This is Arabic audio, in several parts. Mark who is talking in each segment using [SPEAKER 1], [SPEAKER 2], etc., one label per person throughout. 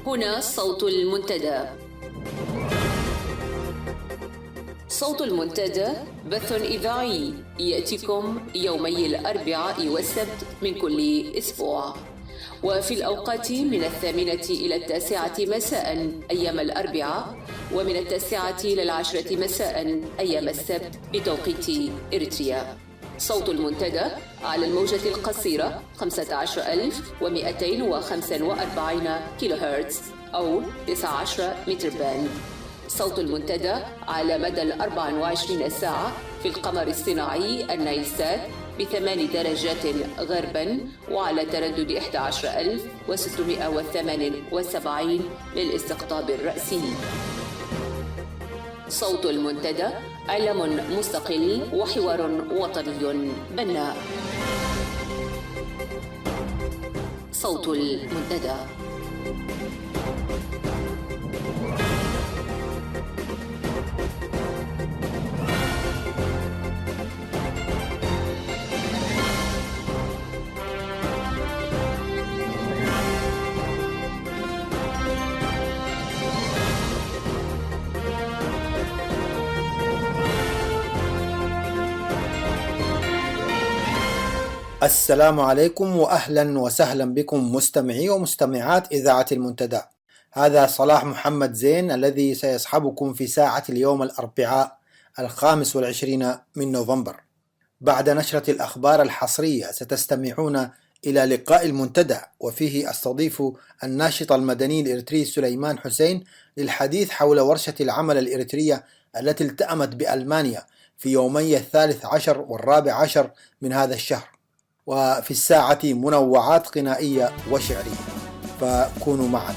[SPEAKER 1] هنا صوت المنتدى. صوت المنتدى بث إذاعي يأتيكم يومي الأربعاء والسبت من كل أسبوع، وفي الأوقات من 8 إلى 9 مساء أيام الأربعاء، ومن 9 إلى 10 مساء أيام السبت بتوقيت إريتريا. صوت المنتدى على الموجة القصيرة 15245 كيلو هرتز أو 19 متر باند. صوت المنتدى على مدى 24 ساعة في القمر الصناعي النايلسات ب8 درجات غربا، وعلى تردد 11678 للاستقطاب الرأسي. صوت المنتدى إعلام مستقل وحوار وطني بناء. صوت المنتدى.
[SPEAKER 2] السلام عليكم وأهلا وسهلا بكم مستمعي ومستمعات إذاعة المنتدى. هذا صلاح محمد زين الذي سيصحبكم في ساعة اليوم الأربعاء 25 من نوفمبر. بعد نشرة الأخبار الحصرية ستستمعون إلى لقاء المنتدى، وفيه أستضيف الناشط المدني الإريتري سليمان حسين للحديث حول ورشة العمل الإريترية التي التأمت بألمانيا في يومي 13 و14 من هذا الشهر. وفي الساعة منوعات غنائية وشعرية، فكونوا معنا.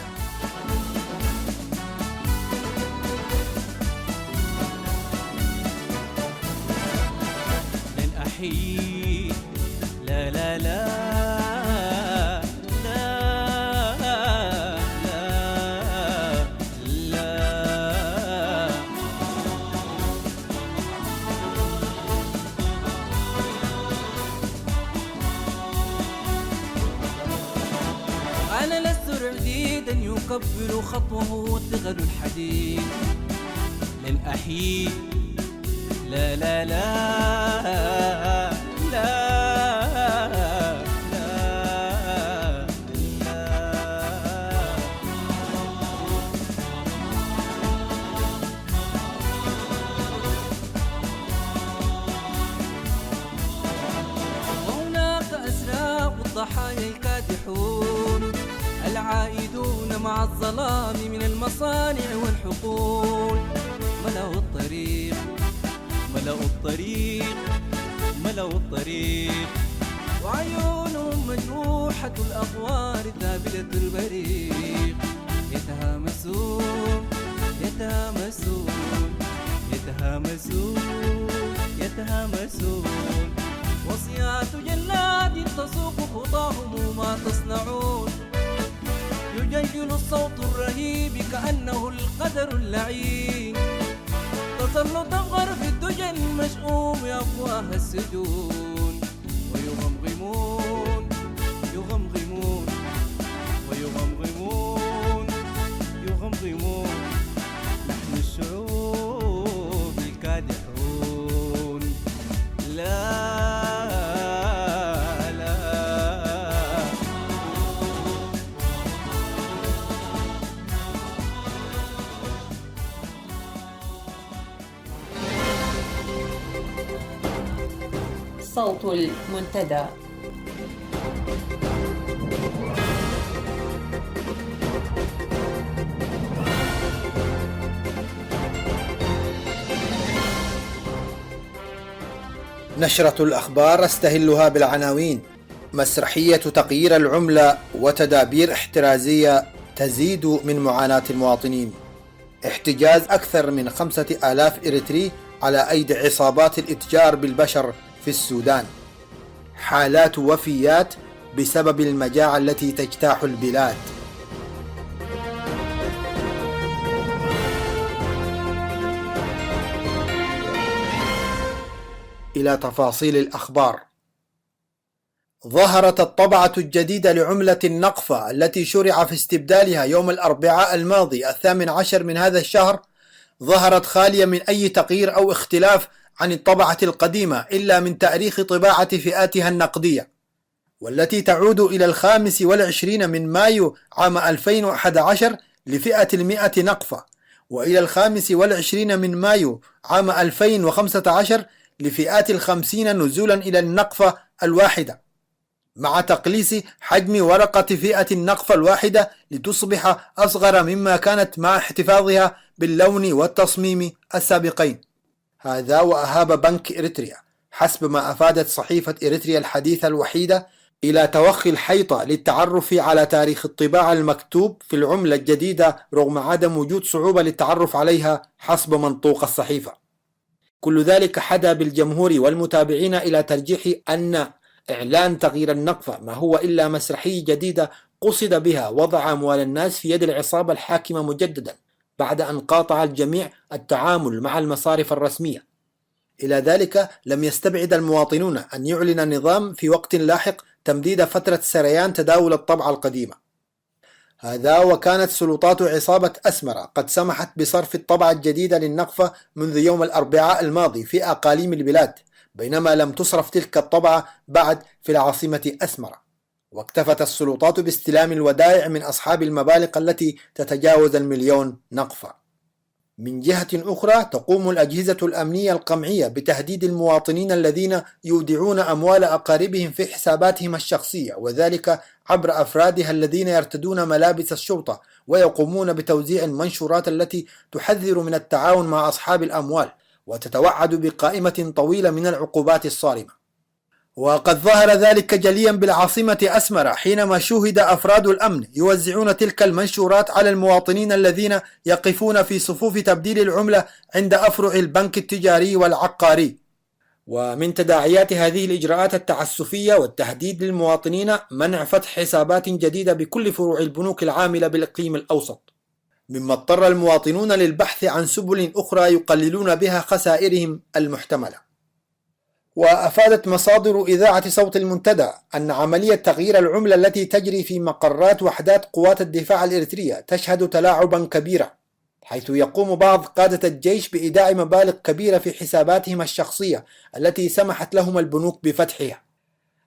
[SPEAKER 3] لن أحيي لا لا لا يقبل خطوه وثغل الحديد. لن أحيي لا لا لا لا لا لا. وهناك أسرى والضحايا الكادحون العائدون مع الظلام من المصانع والحقول. ملأوا الطريق ملأوا الطريق ملأوا الطريق، وعيونهم مجروحة الأغوار ذابلة البريق. يتهامسون يتهامسون يتهامسون يتهامسون، وصيات جلاد تسوق خطاهم ما تصنعون. يجلجل الصوت الرهيب كأنه القدر اللعين، تسلط غرف الدجى المشؤوم أفواه السجون. ويغمغمون يغمغمون ويغمغمون يغمغمون، نحن الشعوب الكادحون. لا
[SPEAKER 1] صوت المنتدى.
[SPEAKER 2] نشرة الأخبار استهلها بالعناوين: مسرحية تغيير العملة وتدابير احترازية تزيد من معاناة المواطنين. احتجاز أكثر من 5000 إريتري على أيدي عصابات الإتجار بالبشر في السودان. حالات وفيات بسبب المجاعة التي تجتاح البلاد. إلى تفاصيل الأخبار. ظهرت الطبعة الجديدة لعملة النقفة التي شرع في استبدالها يوم الأربعاء الماضي 18 من هذا الشهر، ظهرت خالية من أي تغيير أو اختلاف عن الطبعة القديمة إلا من تاريخ طباعة فئاتها النقدية، والتي تعود إلى 25 من مايو عام 2011 لفئة 100 نقفة، وإلى 25 من مايو عام 2015 لفئات 50 نزولا إلى النقفة الواحدة، مع تقليص حجم ورقة فئة النقفة الواحدة لتصبح أصغر مما كانت مع احتفاظها باللون والتصميم السابقين. هذا وأهاب بنك إريتريا حسب ما أفادت صحيفة إريتريا الحديثة الوحيدة إلى توخي الحيطة للتعرف على تاريخ الطباعة المكتوب في العملة الجديدة رغم عدم وجود صعوبة للتعرف عليها حسب منطوق الصحيفة. كل ذلك حدا بالجمهور والمتابعين إلى ترجيح أن إعلان تغيير النقفة ما هو إلا مسرحية جديدة قصد بها وضع أموال الناس في يد العصابة الحاكمة مجددا بعد أن قاطع الجميع التعامل مع المصارف الرسمية. إلى ذلك لم يستبعد المواطنون أن يعلن النظام في وقت لاحق تمديد فترة سريان تداول الطبعة القديمة. هذا وكانت سلطات عصابة أسمرة قد سمحت بصرف الطبعة الجديدة للنقفة منذ يوم الأربعاء الماضي في أقاليم البلاد، بينما لم تصرف تلك الطبعة بعد في العاصمة أسمرة. واكتفت السلطات باستلام الودائع من أصحاب المبالغ التي تتجاوز 1,000,000 نقفة. من جهة أخرى تقوم الأجهزة الأمنية القمعية بتهديد المواطنين الذين يودعون أموال أقاربهم في حساباتهم الشخصية، وذلك عبر أفرادها الذين يرتدون ملابس الشرطة ويقومون بتوزيع المنشورات التي تحذر من التعاون مع أصحاب الأموال وتتوعد بقائمة طويلة من العقوبات الصارمة. وقد ظهر ذلك جليا بالعاصمة أسمرة حينما شوهد أفراد الأمن يوزعون تلك المنشورات على المواطنين الذين يقفون في صفوف تبديل العملة عند أفرع البنك التجاري والعقاري. ومن تداعيات هذه الإجراءات التعسفية والتهديد للمواطنين منع فتح حسابات جديدة بكل فروع البنوك العاملة بالإقليم الأوسط، مما اضطر المواطنون للبحث عن سبل أخرى يقللون بها خسائرهم المحتملة. وأفادت مصادر إذاعة صوت المنتدى أن عملية تغيير العملة التي تجري في مقرات وحدات قوات الدفاع الإريترية تشهد تلاعبا كبيرا، حيث يقوم بعض قادة الجيش بإيداع مبالغ كبيرة في حساباتهم الشخصية التي سمحت لهم البنوك بفتحها.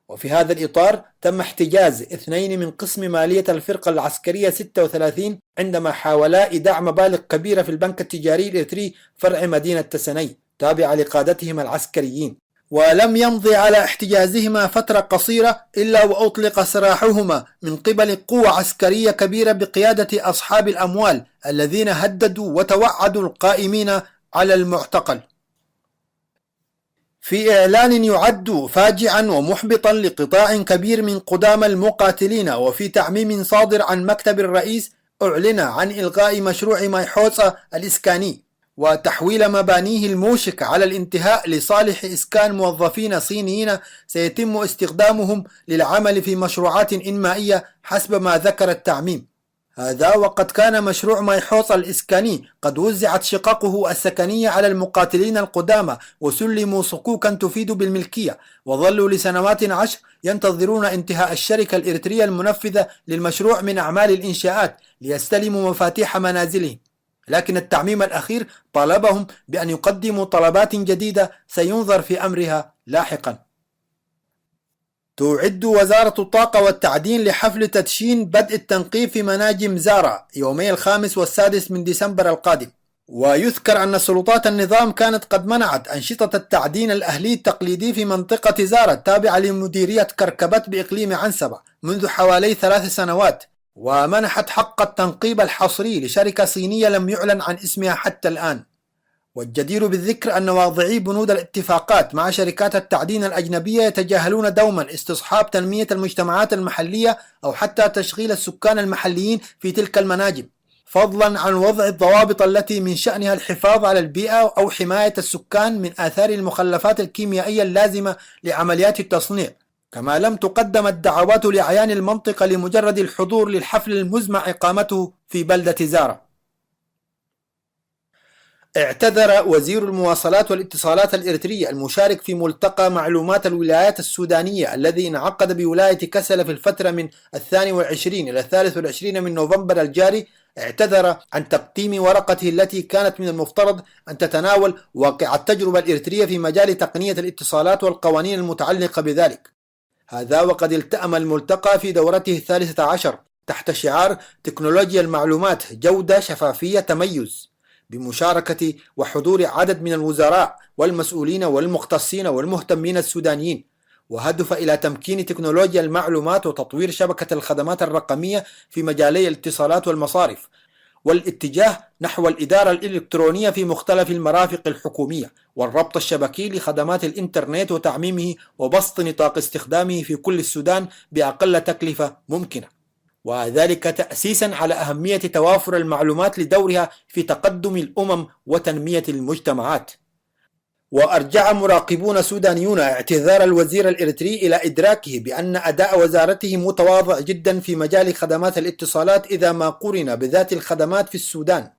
[SPEAKER 2] وفي هذا الإطار تم احتجاز 2 من قسم مالية الفرقة العسكرية 36 عندما حاولا إيداع مبالغ كبيرة في البنك التجاري الإريتري فرع مدينة تسني تابعة لقادتهم العسكريين، ولم يمضي على احتجازهما فترة قصيرة إلا وأطلق سراحهما من قبل قوة عسكرية كبيرة بقيادة أصحاب الأموال الذين هددوا وتوعدوا القائمين على المعتقل. في إعلان يعد فاجعا ومحبطا لقطاع كبير من قدامى المقاتلين، وفي تعميم صادر عن مكتب الرئيس، أعلن عن إلغاء مشروع مايحوتسا الإسكاني وتحويل مبانيه الموشكة على الانتهاء لصالح إسكان موظفين صينيين سيتم استخدامهم للعمل في مشروعات إنمائية حسب ما ذكر التعميم. هذا وقد كان مشروع مايحوتسا الإسكاني قد وزعت شققه السكنية على المقاتلين القدامى وسلموا صكوكا تفيد بالملكية، وظلوا لسنوات 10 ينتظرون انتهاء الشركة الإريترية المنفذة للمشروع من أعمال الإنشاءات ليستلموا مفاتيح منازلهم. لكن التعميم الأخير طالبهم بأن يقدموا طلبات جديدة سينظر في أمرها لاحقا. تعد وزارة الطاقة والتعدين لحفل تدشين بدء التنقيب في مناجم زارا يومي 5 و6 من ديسمبر القادم. ويذكر أن سلطات النظام كانت قد منعت أنشطة التعدين الأهلي التقليدي في منطقة زارا التابعة لمديرية كركبت بإقليم عنسبة منذ حوالي 3 سنوات، ومنحت حق التنقيب الحصري لشركة صينية لم يعلن عن اسمها حتى الآن. والجدير بالذكر أن واضعي بنود الاتفاقات مع شركات التعدين الأجنبية يتجاهلون دوما استصحاب تنمية المجتمعات المحلية أو حتى تشغيل السكان المحليين في تلك المناجم، فضلا عن وضع الضوابط التي من شأنها الحفاظ على البيئة أو حماية السكان من آثار المخلفات الكيميائية اللازمة لعمليات التصنيع. كما لم تقدم الدعوات لأعيان المنطقة لمجرد الحضور للحفل المزمع إقامته في بلدة زارا. اعتذر وزير المواصلات والاتصالات الإريتري المشارك في ملتقى معلومات الولايات السودانية الذي انعقد بولاية كسلا في الفترة من 22 إلى 23 من نوفمبر الجاري، اعتذر عن تقديم ورقته التي كانت من المفترض أن تتناول واقع التجربة الإريترية في مجال تقنية الاتصالات والقوانين المتعلقة بذلك. هذا وقد التأم الملتقى في دورته 13 تحت شعار تكنولوجيا المعلومات جودة شفافية تميز، بمشاركة وحضور عدد من الوزراء والمسؤولين والمختصين والمهتمين السودانيين، وهدف إلى تمكين تكنولوجيا المعلومات وتطوير شبكة الخدمات الرقمية في مجالي الاتصالات والمصارف، والاتجاه نحو الإدارة الإلكترونية في مختلف المرافق الحكومية، والربط الشبكي لخدمات الإنترنت وتعميمه وبسط نطاق استخدامه في كل السودان بأقل تكلفة ممكنة، وذلك تأسيسا على أهمية توافر المعلومات لدورها في تقدم الأمم وتنمية المجتمعات. وأرجع مراقبون سودانيون اعتذار الوزير الإريتري إلى إدراكه بأن أداء وزارته متواضع جدا في مجال خدمات الاتصالات إذا ما قورن بذات الخدمات في السودان،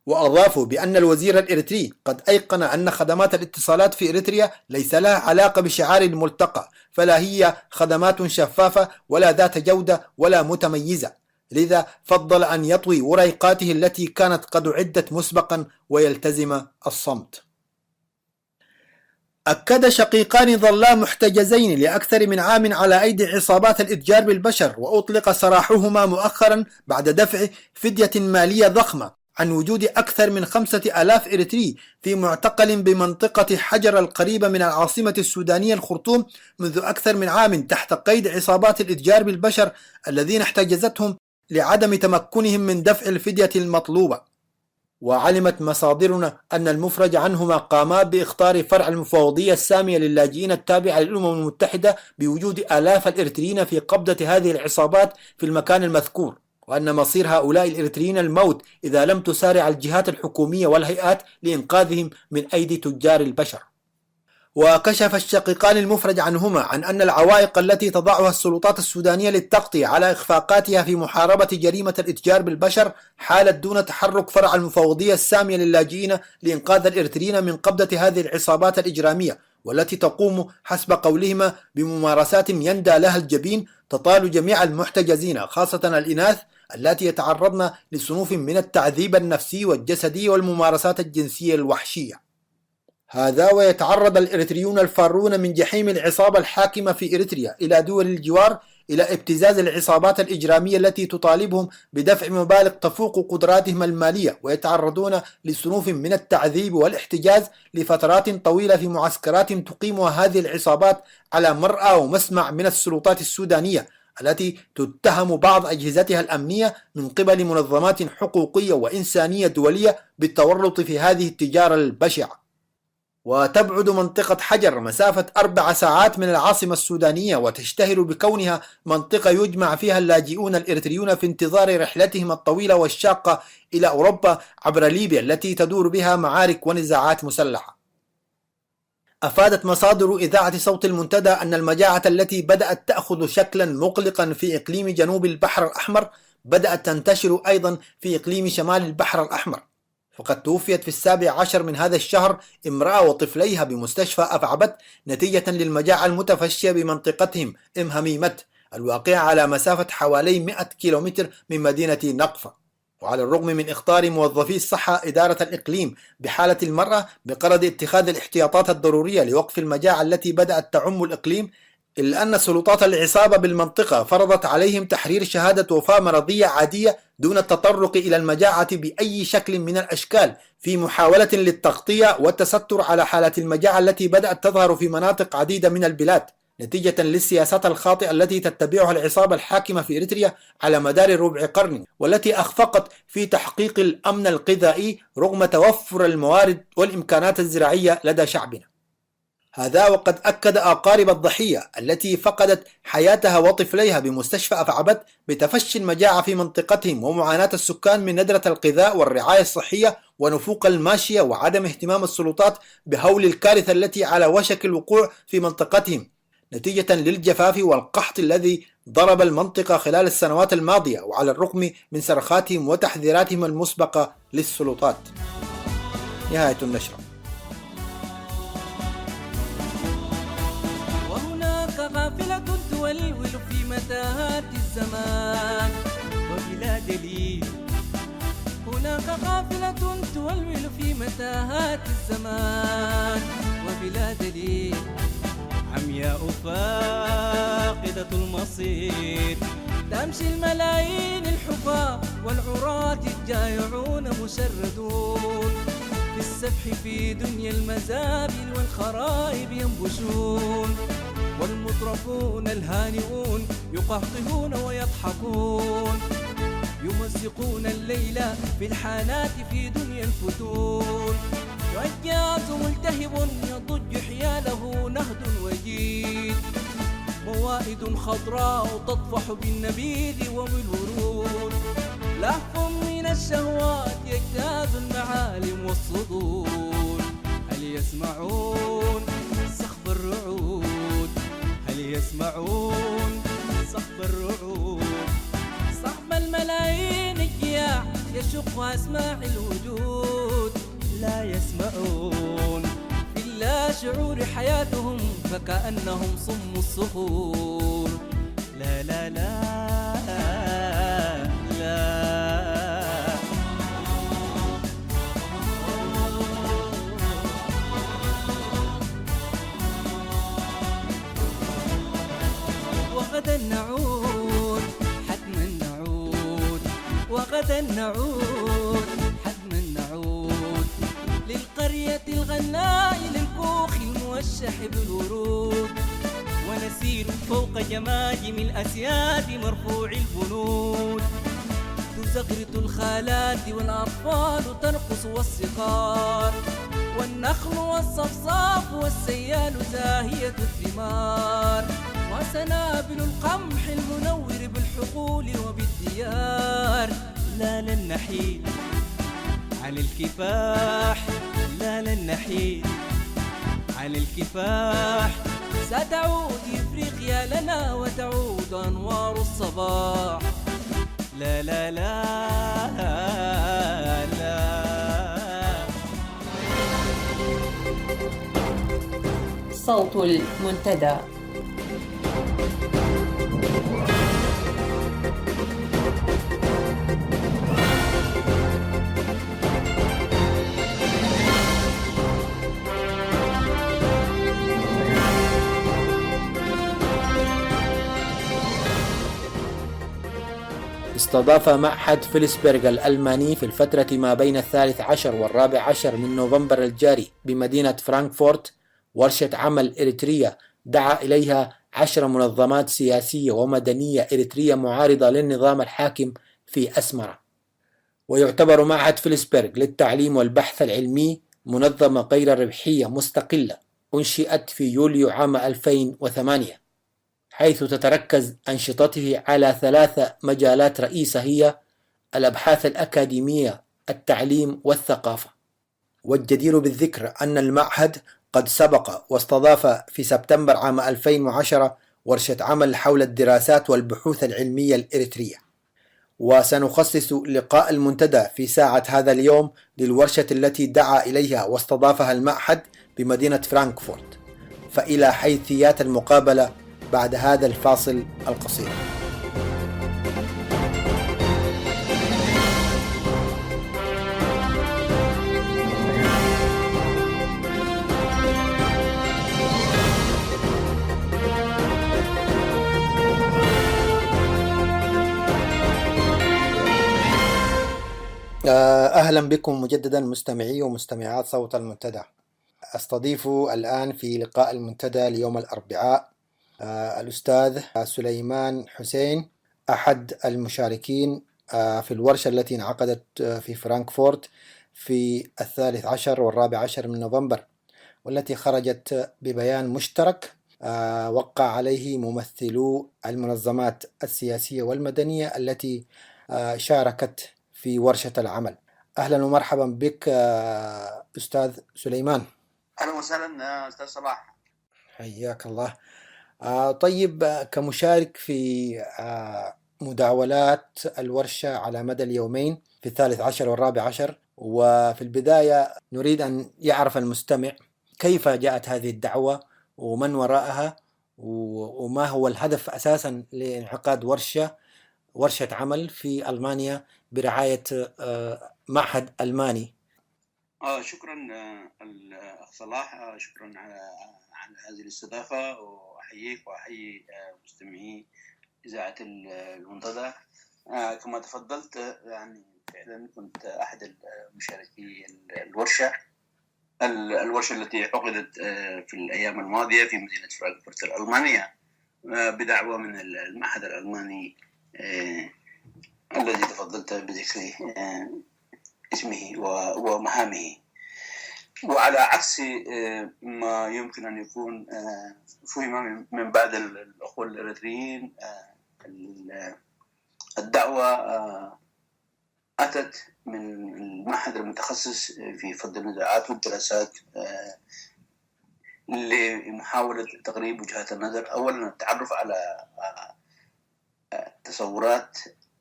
[SPEAKER 2] وأضافوا بأن الوزير الإريتري قد أيقن أن خدمات الاتصالات في إريتريا ليس لها علاقة بشعار الملتقى، فلا هي خدمات شفافة ولا ذات جودة ولا متميزة، لذا فضل أن يطوي وريقاته التي كانت قد عدت مسبقا ويلتزم الصمت. أكد شقيقان ظلا محتجزين لأكثر من عام على أيدي عصابات الإتجار بالبشر، وأطلق سراحهما مؤخرا بعد دفع فدية مالية ضخمة عن وجود أكثر من 5000 إريتري في معتقل بمنطقة حجر القريبة من العاصمة السودانية الخرطوم منذ أكثر من عام تحت قيد عصابات الإتجار بالبشر الذين احتجزتهم لعدم تمكنهم من دفع الفدية المطلوبة. وعلمت مصادرنا أن المفرج عنهما قاما بإخطار فرع المفوضية السامية للاجئين التابعة للأمم المتحدة بوجود آلاف الإريتريين في قبضة هذه العصابات في المكان المذكور، وأن مصير هؤلاء الإريتريين الموت إذا لم تسارع الجهات الحكومية والهيئات لإنقاذهم من أيدي تجار البشر. وكشف الشقيقان المفرج عنهما عن أن العوائق التي تضعها السلطات السودانية للتغطية على إخفاقاتها في محاربة جريمة الإتجار بالبشر حالت دون تحرك فرع المفوضية السامية للاجئين لإنقاذ الإريتريين من قبضة هذه العصابات الإجرامية، والتي تقوم حسب قولهما بممارسات يندى لها الجبين تطال جميع المحتجزين خاصة الإناث التي يتعرضن لصنوف من التعذيب النفسي والجسدي والممارسات الجنسية الوحشية. هذا ويتعرض الإريتريون الفارون من جحيم العصابة الحاكمة في إريتريا إلى دول الجوار إلى ابتزاز العصابات الإجرامية التي تطالبهم بدفع مبالغ تفوق قدراتهم المالية، ويتعرضون لصنوف من التعذيب والاحتجاز لفترات طويلة في معسكرات تقيمها هذه العصابات على مرأى ومسمع من السلطات السودانية التي تتهم بعض أجهزتها الأمنية من قبل منظمات حقوقية وإنسانية دولية بالتورط في هذه التجارة البشعة. وتبعد منطقة حجر مسافة 4 ساعات من العاصمة السودانية، وتشتهر بكونها منطقة يجمع فيها اللاجئون الإريتريون في انتظار رحلتهم الطويلة والشاقة إلى أوروبا عبر ليبيا التي تدور بها معارك ونزاعات مسلحة. أفادت مصادر إذاعة صوت المنتدى أن المجاعة التي بدأت تأخذ شكلا مقلقا في إقليم جنوب البحر الأحمر بدأت تنتشر أيضا في إقليم شمال البحر الأحمر، فقد توفيت في 17 من هذا الشهر امرأة وطفليها بمستشفى أفعبت نتيجة للمجاعة المتفشية بمنطقتهم هميمت الواقعة على مسافة حوالي 100 كيلومتر من مدينة نقفة. وعلى الرغم من إخطار موظفي الصحة إدارة الإقليم بحالة المرأة بغرض اتخاذ الاحتياطات الضرورية لوقف المجاعة التي بدأت تعم الإقليم، إلا أن سلطات العصابة بالمنطقة فرضت عليهم تحرير شهادة وفاة مرضية عادية دون التطرق إلى المجاعة بأي شكل من الأشكال في محاولة للتغطية والتستر على حالة المجاعة التي بدأت تظهر في مناطق عديدة من البلاد نتيجة للسياسات الخاطئة التي تتبعها العصابة الحاكمة في إريتريا على مدار ربع قرن، والتي أخفقت في تحقيق الأمن الغذائي رغم توفر الموارد والإمكانات الزراعية لدى شعبنا. هذا وقد أكد أقارب الضحية التي فقدت حياتها وطفليها بمستشفى أفعبت بتفشي المجاعة في منطقتهم ومعاناة السكان من ندرة الغذاء والرعاية الصحية ونفوق الماشية وعدم اهتمام السلطات بهول الكارثة التي على وشك الوقوع في منطقتهم نتيجة للجفاف والقحط الذي ضرب المنطقة خلال السنوات الماضية، وعلى الرغم من صرخاتهم وتحذيراتهم المسبقة للسلطات. نهاية النشرة.
[SPEAKER 3] وهناك قافلة تولول في متاهات الزمان وبلا دليل. هناك قافلة تولول في متاهات الزمان وبلا دليل. عمياء فاقدة المصير تمشي الملايين الحفاة والعراة الجائعون مشردون في السفح في دنيا المزابل والخرائب ينبشون. والمطرفون الهانئون يقهقهون ويضحكون يمزقون الليل في الحانات في دنيا الفتون. والجاز ملتهب يضج حياله نهد وجيد. موائد خضراء تطفح بالنبيذ وبالورود. لهف من الشهوات يجتاز المعالم والصدور. هل يسمعون صخب الرعود؟ هل يسمعون صخب الرعود؟ صخب الملايين الجياع يشق أسماع الوجود. لا يسمعون في اللا شعور حياتهم فكأنهم صم الصخور. لا لا لا لا. وغدا نعود حتما نعود. وغدا نعود حتما نعود للقرية الغناء للكوخ الموشح بالورود. ونسير فوق جماجم الأسياد مرفوع البنود. تزغرط الخالات والأطفال ترقص والصقار. والنخل والصفصاف والسيال زاهية الثمار. وسنابل القمح المنور بالحقول وبالديار. لا لن نحيل عن الكفاح. لا لن نحيل عن الكفاح. ستعود إفريقيا لنا وتعود أنوار الصباح. لا لا لا لا.
[SPEAKER 1] صوت المنتدى.
[SPEAKER 2] استضاف معهد فيلسبرغ الألماني في الفترة ما بين 13 و14 من نوفمبر الجاري بمدينة فرانكفورت ورشة عمل إريترية دعا إليها 10 منظمات سياسية ومدنية إريترية معارضة للنظام الحاكم في أسمرة. ويعتبر معهد فيلسبرغ للتعليم والبحث العلمي منظمة غير ربحية مستقلة أنشئت في يوليو عام 2008، حيث تتركز أنشطته على 3 مجالات رئيسة هي الأبحاث الأكاديمية، التعليم والثقافة. والجدير بالذكر أن المعهد قد سبق واستضاف في سبتمبر عام 2010 ورشة عمل حول الدراسات والبحوث العلمية الإريترية. وسنخصص لقاء المنتدى في ساعة هذا اليوم للورشة التي دعا إليها واستضافها المعهد بمدينة فرانكفورت. فإلى حيثيات المقابلة بعد هذا الفاصل القصير. أهلا بكم مجددا مستمعي ومستمعات صوت المنتدى. أستضيف الآن في لقاء المنتدى ليوم الأربعاء الأستاذ سليمان حسين، أحد المشاركين في الورشة التي انعقدت في فرانكفورت في 13 و14 من نوفمبر، والتي خرجت ببيان مشترك وقع عليه ممثلو المنظمات السياسية والمدنية التي شاركت في ورشة العمل. أهلا ومرحبا بك أستاذ سليمان.
[SPEAKER 4] أهلا وسهلا أستاذ صلاح،
[SPEAKER 2] حياك الله. طيب، كمشارك في مداولات الورشة على مدى اليومين في 13 و14، وفي البداية نريد أن يعرف المستمع كيف جاءت هذه الدعوة ومن وراءها وما هو الهدف أساسا لانعقاد ورشة عمل في ألمانيا برعاية معهد ألماني.
[SPEAKER 4] شكرا الأخ صلاح، شكرا على هذه الاستضافة، وأحييك وأحيي مستمعي إذاعة المنتدى. كما تفضلت يعني فعلا كنت أحد المشاركي الورشة التي عقدت في الأيام الماضية في مدينة فرانكفورت الألمانية بدعوة من المعهد الألماني الذي تفضلت بذكر اسمه ومهامه. وعلى عكس ما يمكن أن يكون فهم من بعض الأخوة الإريتريين، الدعوة أتت من المعهد المتخصص في فض النزاعات والدراسات لمحاولة تقريب وجهات النظر. أولا التعرف على تصورات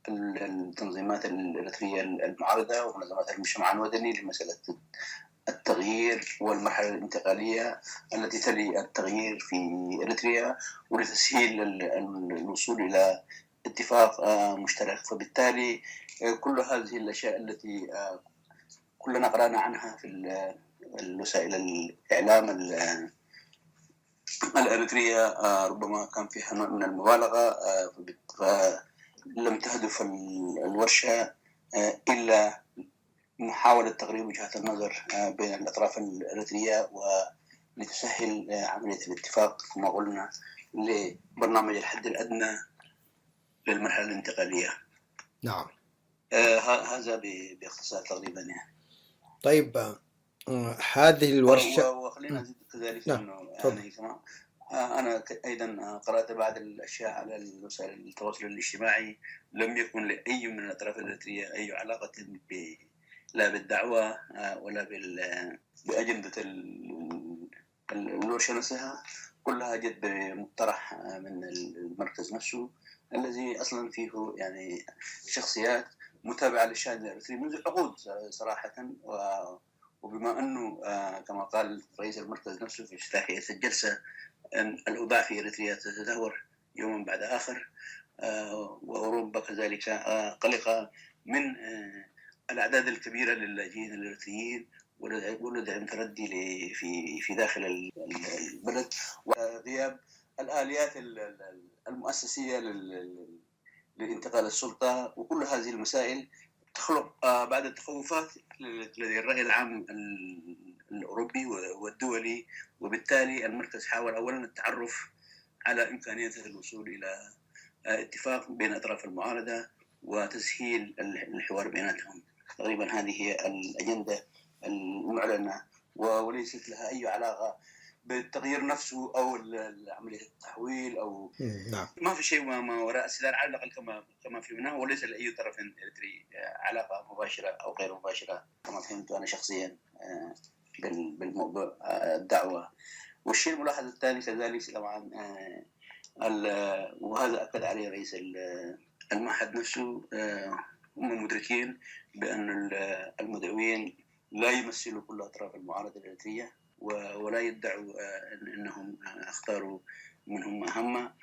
[SPEAKER 4] التنظيمات الإريترية المعارضة ومنظمات المجتمع المدني لمسألة التغيير والمرحلة الانتقالية التي تلي التغيير في إريتريا، ولتسهيل الوصول إلى اتفاق مشترك. فبالتالي كل هذه الأشياء التي كلنا قرأنا عنها في الوسائل الإعلام الإريترية ربما كان فيها نوع من المبالغة، فلم تهدف الورشة إلا محاولة تقريب وجهات النظر بين الأطراف الإريترية ولتسهل عملية الاتفاق كما قلنا لبرنامج الحد الأدنى للمرحلة الانتقالية.
[SPEAKER 2] نعم.
[SPEAKER 4] هذا باختصار تقريبا يعني.
[SPEAKER 2] طيب هذه الورشة
[SPEAKER 4] وخلينا نزيد كذلك
[SPEAKER 2] نعم.
[SPEAKER 4] أنه كمان أنا أيضا قرأت بعض الأشياء على وسائل التواصل الاجتماعي. لم يكن لأي من الأطراف الإريترية أي علاقة لا بالدعوة ولا بأجندة الورشة نفسها، كلها جت بمقترح من المركز نفسه الذي أصلا فيه يعني شخصيات متابعة للشأن الإريتري منذ عقود صراحة. وبما أنه كما قال رئيس المركز نفسه في افتتاحية الجلسة أن الأوضاع في إريتريا تتدهور يوما بعد آخر، وأوروبا كذلك قلقة من الأعداد الكبيرة للاجئين الإريتريين ولدعم تردي في داخل البلد، وغياب الآليات المؤسسية للانتقال السلطة. وكل هذه المسائل تخلق بعد التخوفات لدى الرأي العام الأوروبي والدولي. وبالتالي المركز حاول أولا التعرف على إمكانية الوصول إلى اتفاق بين أطراف المعارضة وتسهيل الحوار بيناتهم. تقريبا هذه هي الأجندة المعلنة، وليست لها أي علاقة بالتغيير نفسه أو عملية التحويل أو
[SPEAKER 2] نعم.
[SPEAKER 4] ما في شيء ما وراء السدال على الأقل كما فهمناه، وليس لأي طرف إريتري علاقة مباشرة أو غير مباشرة كما فهمت أنا شخصيا بالموضوع الدعوة. والشيء الملاحظ الثاني كذلك طبعا وهذا أكد عليه رئيس المعهد نفسه، هم مدركين بأن المدعوين لا يمثلوا كل أطراف المعارضة الإريترية ولا يدعوا أنهم اختاروا منهم مهمة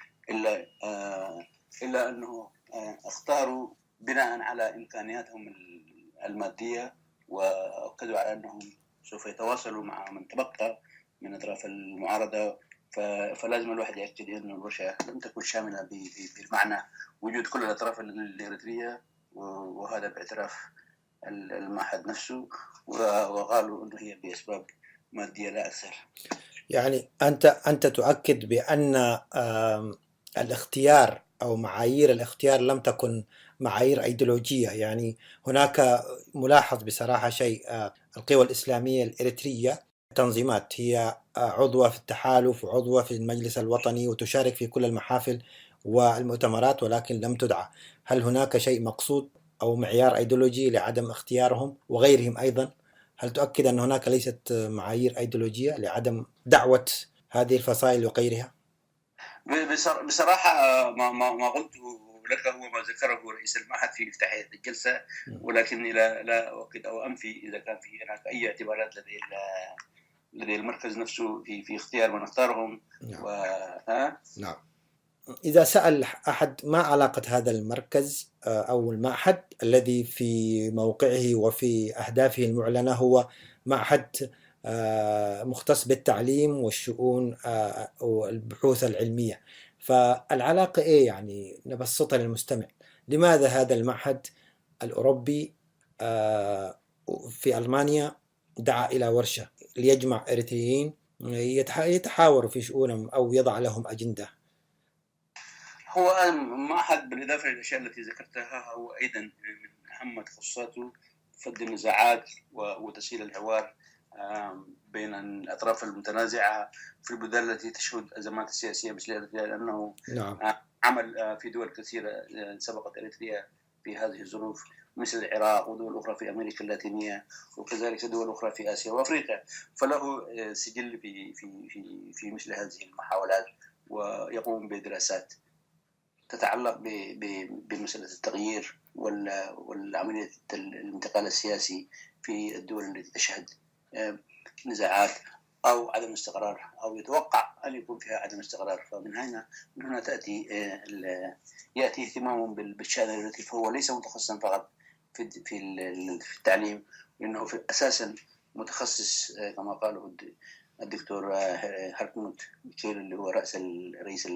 [SPEAKER 4] إلا أنه اختاروا بناء على إمكانياتهم المادية، وأكدوا على أنهم سوف يتواصلوا مع من تبقى من أطراف المعارضة. فلازم الواحد يأكد أن الورشة لم تكن شاملة بالمعنى وجود كل الأطراف الإريترية، وهذا باعتراف المعهد نفسه، وقالوا أنه هي بأسباب مادية لا أكثر.
[SPEAKER 2] يعني أنت تؤكد بأن الاختيار أو معايير الاختيار لم تكن معايير أيديولوجية. يعني هناك ملاحظ بصراحة شيء، القوى الإسلامية الإريترية تنظيمات هي عضوة في التحالف وعضوة في المجلس الوطني وتشارك في كل المحافل والمؤتمرات ولكن لم تدعى. هل هناك شيء مقصود أو معيار أيديولوجي لعدم اختيارهم وغيرهم أيضا؟ هل تؤكد أن هناك ليست معايير أيديولوجية لعدم دعوة هذه الفصائل وغيرها؟
[SPEAKER 4] بصراحة ما قلته لك هو ما ذكره رئيس المعهد في افتتاحية الجلسة، ولكني لا أؤكد أو أنفي إذا كان في هناك أي اعتبارات لدى المركز نفسه في اختيار من اختارهم.
[SPEAKER 2] نعم. إذا سأل أحد ما علاقة هذا المركز أو المعهد الذي في موقعه وفي أهدافه المعلنة هو معهد مختص بالتعليم والشؤون والبحوث العلمية، فالعلاقة إيه يعني؟ نبسطها للمستمع. لماذا هذا المعهد الأوروبي في ألمانيا دعا إلى ورشة ليجمع إريتريين يتحاوروا في شؤونهم أو يضع لهم أجندة؟
[SPEAKER 4] هو معهد بالإضافة للأشياء التي ذكرتها هو أيضا من أهم تخصصاته فض النزاعات وتسهيل الحوار بين الأطراف المتنازعة في البلدان التي تشهد أزمات سياسية مثل إريتريا، لأنه عمل في دول كثيرة سبقت إريتريا في هذه الظروف مثل العراق ودول أخرى في أمريكا اللاتينية وكذلك دول أخرى في آسيا وأفريقيا، فله سجل في مثل هذه المحاولات، ويقوم بدراسات تتعلق بمسألة التغيير والعملية الانتقال السياسي في الدول التي تشهد نزاعات أو عدم استقرار أو يتوقع أن يكون فيها عدم استقرار. فمن هنا يأتي اهتمام بالشأن الذي فهو ليس متخصصا فقط في التعليم، لأنه أساسا متخصص كما قاله الدكتور هارتموت كيل اللي هو رئيس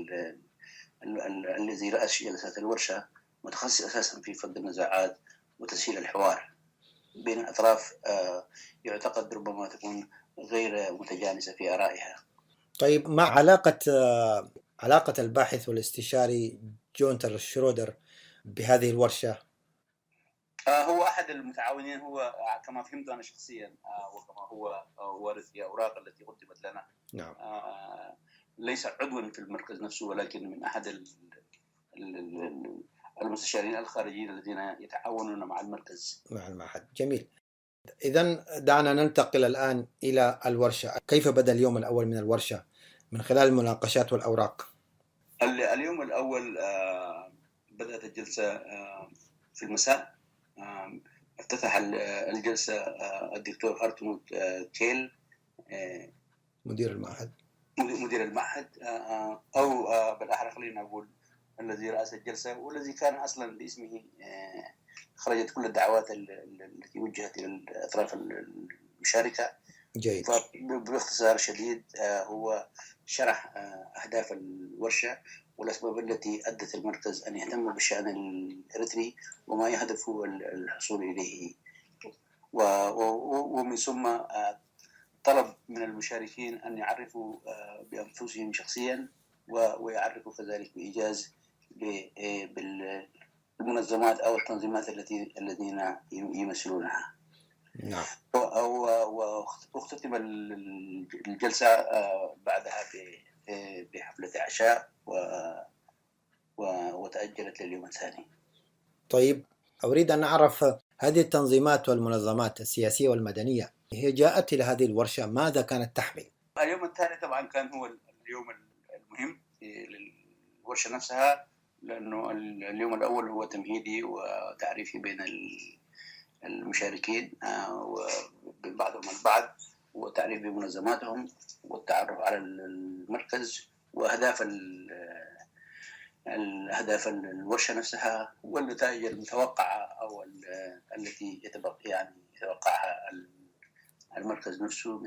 [SPEAKER 4] الذي رأس جلسات الورشة، متخصص أساسا في فض النزاعات وتسهيل الحوار بين أطراف يعتقد ربما تكون غير متجانسة في آرائها.
[SPEAKER 2] طيب، ما علاقة الباحث والاستشاري جونتر شرودر بهذه الورشة؟
[SPEAKER 4] هو أحد المتعاونين، هو كما فهمت أنا شخصيا وكما هو وارث الأوراق التي قدمت لنا.
[SPEAKER 2] نعم.
[SPEAKER 4] ليس عضوا في المركز نفسه، ولكن من أحد المستشارين الخارجيين الذين يتعاونون مع المركز
[SPEAKER 2] مع المعهد. جميل. إذن دعنا ننتقل الآن إلى الورشة. كيف بدأ اليوم الأول من الورشة من خلال المناقشات والأوراق؟
[SPEAKER 4] اليوم الأول بدأت الجلسة في المساء. افتتح الجلسة الدكتور هارتموت كيل
[SPEAKER 2] مدير المعهد
[SPEAKER 4] أو بالأحرى خلينا نقول الذي رأس الجلسة، والذي كان أصلا باسمه خرجت كل الدعوات التي وجهت إلى الأطراف المشاركة.
[SPEAKER 2] جيد.
[SPEAKER 4] باختصار شديد هو شرح أهداف الورشة والأسباب التي أدت المركز أن يهتم بالشأن الإريتري وما يهدف الحصول إليه، ومن ثم طلب من المشاركين أن يعرفوا بأنفسهم شخصيا ويعرفوا كذلك بإيجاز بالمنظمات أو التنظيمات الذين يمثلونها.
[SPEAKER 2] نعم.
[SPEAKER 4] واختتم الجلسة بعدها بحفلة عشاء وتأجلت لليوم الثاني.
[SPEAKER 2] طيب، أريد أن أعرف هذه التنظيمات والمنظمات السياسية والمدنية هي جاءت إلى هذه الورشة ماذا كانت تحمل؟
[SPEAKER 4] اليوم الثاني طبعا كان هو اليوم المهم للورشة نفسها، لأنه اليوم الأول هو تمهيدي وتعريفي بين المشاركين وبعضهم البعض، وتعريف بمنظماتهم والتعرف على المركز وأهداف الورشة نفسها والنتائج المتوقعة أو التي يتوقعها المركز نفسه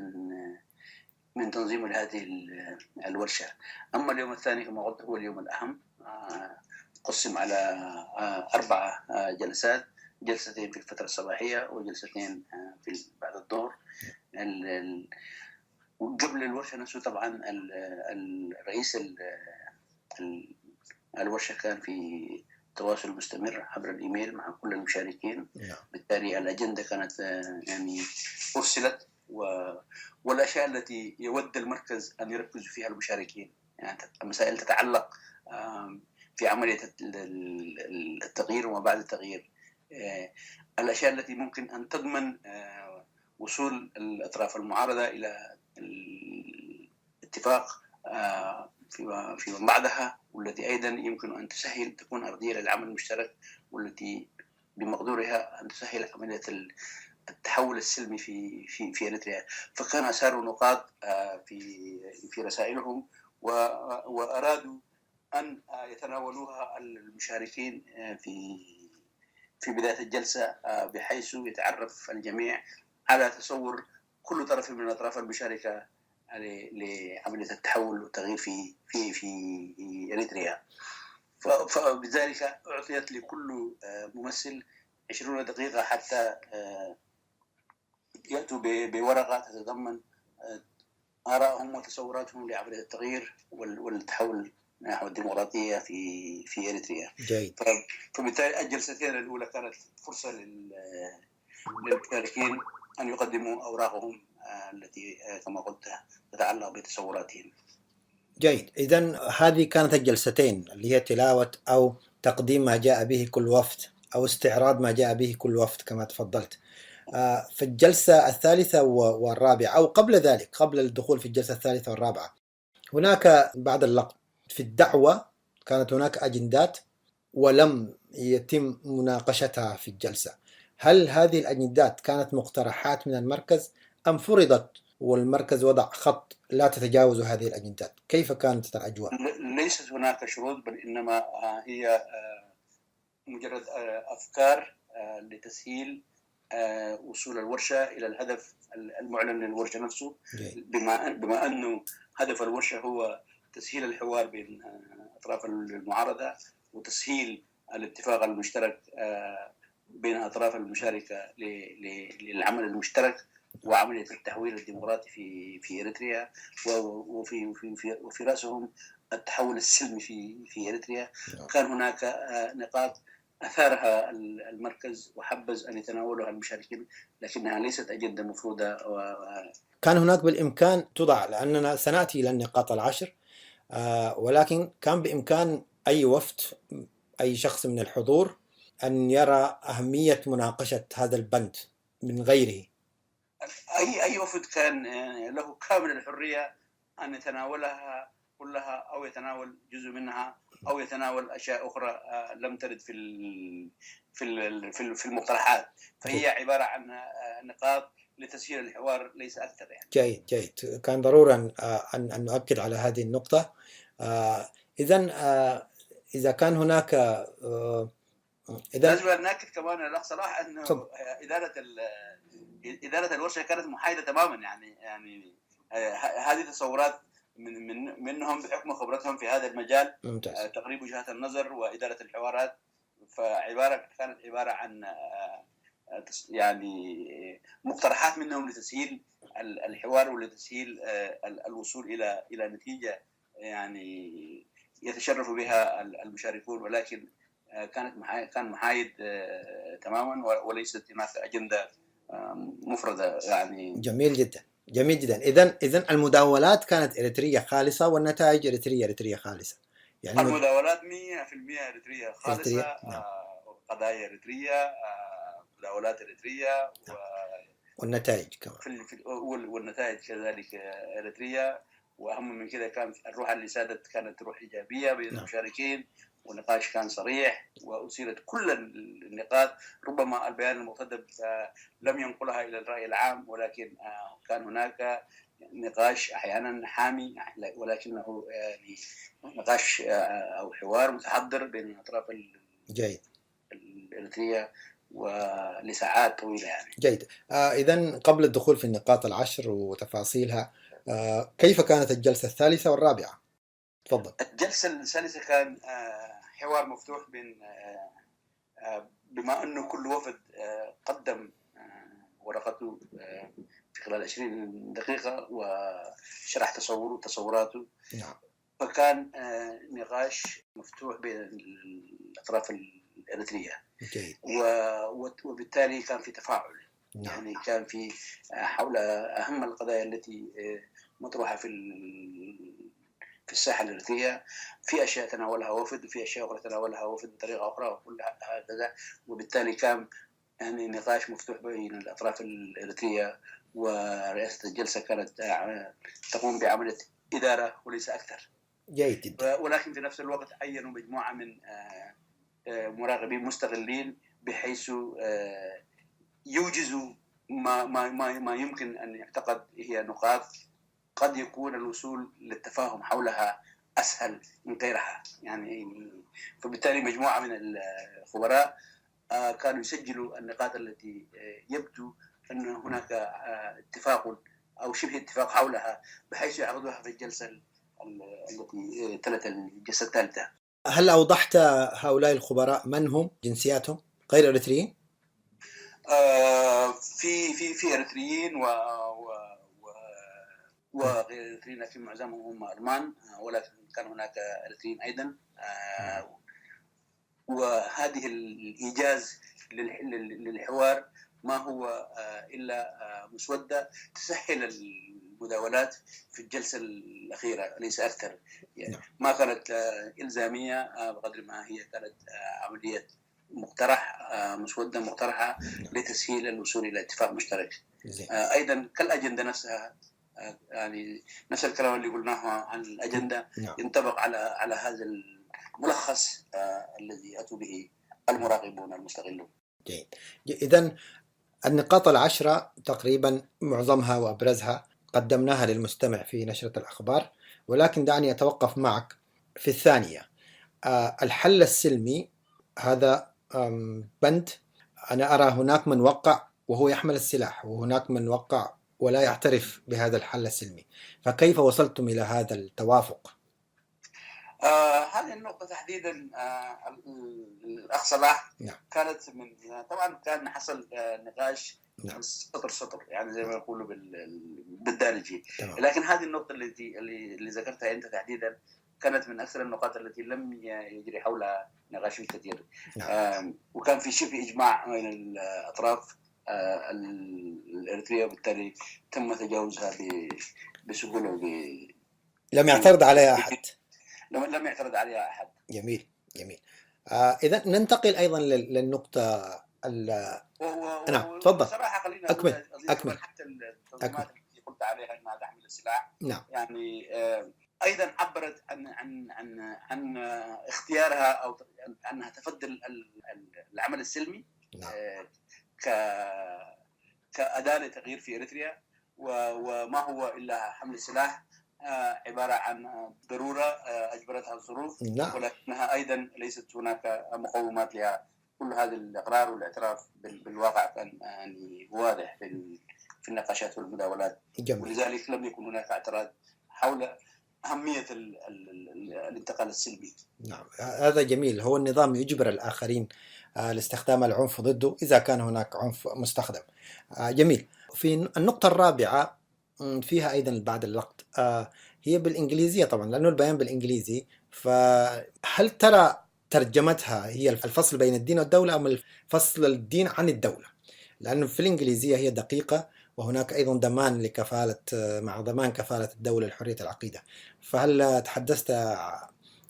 [SPEAKER 4] من تنظيم هذه الورشة. أما اليوم الثاني كما قلت هو اليوم الأهم، قسم على 4 جلسات، جلستين في الفترة الصباحية وجلستين بعد الظهر. قبل الورشة نفسه طبعا الرئيس الورشة كان في تواصل مستمر عبر الإيميل مع كل المشاركين. بالتالي الأجندة كانت يعني أرسلت، والأشياء التي يود المركز أن يركز فيها المشاركين، يعني مسائل تتعلق في عملية التغيير وما بعد التغيير، الأشياء التي ممكن أن تضمن وصول الأطراف المعارضة إلى الاتفاق فيما بعدها، والتي أيضا يمكن أن تكون أرضية للعمل المشترك، والتي بمقدورها أن تسهل عملية التحول السلمي في إريتريا. فكان أثاروا نقاط في رسائلهم، وأرادوا أن يتناولوها المشاركين في بداية الجلسة، بحيث يتعرف الجميع على تصور كل طرف من الأطراف المشاركة لعملية التحول والتغيير في إريتريا. فبذلك أعطيت لكل ممثل 20 دقيقة حتى يأتوا بورقة تتضمن آرائهم وتصوراتهم لعملية التغيير والتحول نحو الديمقراطية في إريتريا.
[SPEAKER 2] جيد.
[SPEAKER 4] فبالتالي الجلستين الأولى كانت فرصة للمشاركين أن يقدموا أوراقهم التي كما قلت تتعلق بتصوراتهم.
[SPEAKER 2] جيد. إذن هذه كانت الجلستين اللي هي تلاوة أو تقديم ما جاء به كل وفد أو استعراض ما جاء به كل وفد كما تفضلت. في الجلسة الثالثة والرابعة أو قبل ذلك، قبل الدخول في الجلسة الثالثة والرابعة، هناك بعد اللقب في الدعوة كانت هناك أجندات ولم يتم مناقشتها في الجلسة. هل هذه الأجندات كانت مقترحات من المركز أم فرضت والمركز وضع خط لا تتجاوز هذه الأجندات؟ كيف كانت الأجواء؟
[SPEAKER 4] ليست هناك شروط، بل إنما هي مجرد أفكار لتسهيل وصول الورشة إلى الهدف المعلن للورشة نفسه. بما أنه هدف الورشة هو تسهيل الحوار بين أطراف المعارضة وتسهيل الاتفاق المشترك بين أطراف المشاركة للعمل المشترك وعملية التحويل الديمقراطي في إريتريا، وفي رأسهم التحول السلمي في إريتريا. كان هناك نقاط أثارها المركز وحبذ أن يتناولها المشاركين، لكنها ليست أجندة مفروضة.
[SPEAKER 2] كان هناك بالإمكان تضع، لأننا سنأتي إلى النقاط العشر، ولكن كان بإمكان أي وفد، أي شخص من الحضور أن يرى أهمية مناقشة هذا البند من غيره.
[SPEAKER 4] أي وفد كان له كامل الحرية أن يتناولها كلها أو يتناول جزء منها أو يتناول أشياء أخرى لم ترد في المقترحات، فهي عبارة عن نقاط لتسهيل الحوار ليس أكثر يعني.
[SPEAKER 2] جيد. كان ضروري أن نؤكد على هذه النقطة. إذن إذا كان هناك
[SPEAKER 4] لازم نأكد كمان الأخ صلاح أنه إدارة الورشة كانت محايدة تماما، يعني هذه تصورات منهم بحكم خبرتهم في هذا المجال.
[SPEAKER 2] ممتاز.
[SPEAKER 4] تقريب وجهات النظر وإدارة الحوارات، كانت عبارة عن يعني مقترحات منهم لتسهيل الحوار ولتسهيل الوصول إلى نتيجة يعني يتشرف بها المشاركون، ولكن كان محايد تماما وليست هناك أجندة مفردة يعني.
[SPEAKER 2] جميل جدا. إذن المداولات كانت إريترية خالصة والنتائج إريترية خالصة.
[SPEAKER 4] يعني المداولات 100% إريترية خالصة. قضايا إريترية، مداولات إريترية،
[SPEAKER 2] والنتائج كمان
[SPEAKER 4] والنتائج كذلك إريترية. وأهم من كده كان الروح اللي سادت كانت روح إيجابية بين المشاركين، والنقاش كان صريح وأثيرت كل النقاط. ربما البيان المقتضب لم ينقلها إلى الرأي العام، ولكن كان هناك نقاش أحيانا حامي، ولكنه يعني نقاش أو حوار متحضر بين الأطراف الإريترية ولساعات طويلة يعني.
[SPEAKER 2] جيد. إذن قبل الدخول في النقاط العشر وتفاصيلها، كيف كانت الجلسة الثالثة والرابعة؟ تفضل.
[SPEAKER 4] الجلسة الثالثة كان حوار مفتوح بين بما أنه كل وفد قدم ورقته في خلال 20 دقيقة وشرح تصوراته.
[SPEAKER 2] نعم.
[SPEAKER 4] فكان نقاش مفتوح بين الأطراف الإريترية.
[SPEAKER 2] جيد.
[SPEAKER 4] وبالتالي كان في تفاعل.
[SPEAKER 2] نعم.
[SPEAKER 4] يعني كان في حول أهم القضايا التي مطروحة في الساحة الإريترية. في أشياء تناولها وفد وفي أشياء أخرى تناولها وفد بطريقة أخرى، وكل هذا. وبالتالي كان يعني نقاش مفتوح بين الأطراف الإريترية، ورئاسة الجلسة كانت تقوم بعملية إدارة وليس أكثر.
[SPEAKER 2] جيد جدا.
[SPEAKER 4] ولكن في نفس الوقت عينوا مجموعة من مراقبين مستغلين بحيث يوجزوا ما يمكن أن يعتقد هي نقاط قد يكون الوصول للتفاهم حولها أسهل من غيرها. يعني فبالتالي مجموعة من الخبراء كانوا يسجلوا النقاط التي يبدو أن هناك اتفاق أو شبه اتفاق حولها بحيث يعرضوها في الجلسة التي تلت الجلسة الثالثة.
[SPEAKER 2] هل أوضحت هؤلاء الخبراء من هم، جنسياتهم غير إريتريين؟
[SPEAKER 4] في إريتريين وغير إريتريين، لكن معظمهم هم ألمان، ولكن كان هناك إريتريين أيضا. وهذه الإيجاز للحوار ما هو إلا مسودة تسهل المداولات في الجلسة الأخيرة ليس أكثر. يعني ما كانت إلزامية بقدر ما هي كانت عملية مسودة مقترحة لتسهيل الوصول إلى اتفاق مشترك. أيضا كالأجندة نفسها، يعني نفس الكلام اللي قلناه عن الأجندة ينطبق على هذا الملخص الذي أتوا به المراقبون المستغلون.
[SPEAKER 2] جيد. إذن النقاط 10 تقريبا معظمها وأبرزها قدمناها للمستمع في نشرة الأخبار، ولكن دعني أتوقف معك في الثانية. الحل السلمي هذا بند، أنا أرى هناك من وقع وهو يحمل السلاح، وهناك من وقع ولا يعترف بهذا الحل السلمي، فكيف وصلتم إلى هذا التوافق؟
[SPEAKER 4] هذه النقطة تحديدا الأخ صلاح كانت من طبعا كان حصل نقاش سطر يعني زي ما يقولوا بالدارجي، لكن هذه النقطة اللي ذكرتها أنت تحديدا كانت من أكثر النقاط التي لم يجري حولها نقاش كثير. وكان في شبه إجماع بين الأطراف الإريترية، وبالتالي تم تجاوزها بسهولة.
[SPEAKER 2] لم يعترض عليها أحد.
[SPEAKER 4] لم يعترض عليها أحد.
[SPEAKER 2] جميل. إذا ننتقل أيضا للنقطة
[SPEAKER 4] نعم تفضل. صراحة خلينا أكمل حتى التنظيمات التي قلت عليها أنها تحمل السلاح. يعني أيضا عبرت عن اختيارها أو أنها تفضل العمل السلمي كأداة لتغيير في إريتريا، وما هو إلا حمل السلاح عبارة عن ضرورة أجبرتها الظروف، ولكنها أيضا ليست هناك مقومات لها. كل هذا الإقرار والاعتراف بالواقع كان يعني واضح في النقاشات والمداولات. ولذلك لم يكن هناك اعتراض حول أهمية الانتقال السلمي.
[SPEAKER 2] نعم، هذا جميل. هو النظام يجبر الآخرين لاستخدام العنف ضده إذا كان هناك عنف مستخدم. جميل. في النقطة الرابعة فيها أيضا بعد اللقط، هي بالإنجليزية طبعا لأنه البيان بالإنجليزي، فهل ترى ترجمتها هي الفصل بين الدين والدولة أم الفصل الدين عن الدولة؟ لأنه في الإنجليزية هي دقيقة، وهناك أيضا ضمان لكفالة مع ضمان كفالة الدولة لحرية العقيدة. فهل تحدثت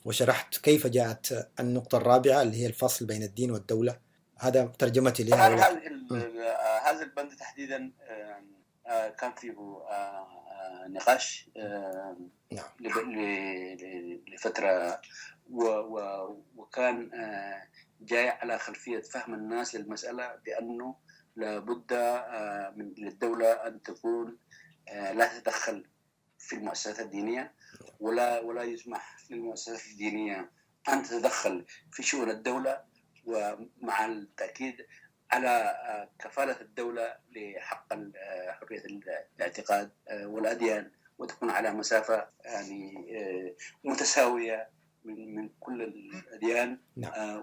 [SPEAKER 2] وشرحت كيف جاءت النقطة الرابعة اللي هي الفصل بين الدين والدولة؟ هذا ترجمتي لها.
[SPEAKER 4] هذا البند تحديدا كان فيه نقاش لفترة، وكان جاي على خلفية فهم الناس للمسألة بأنه لابد للدولة أن تكون لا تتدخل في المؤسسات الدينية، ولا يسمح للمؤسسات الدينية أن تتدخل في شؤون الدولة، ومع التأكيد على كفالة الدولة لحق حرية الاعتقاد والأديان، وتكون على مسافة يعني متساوية من كل الأديان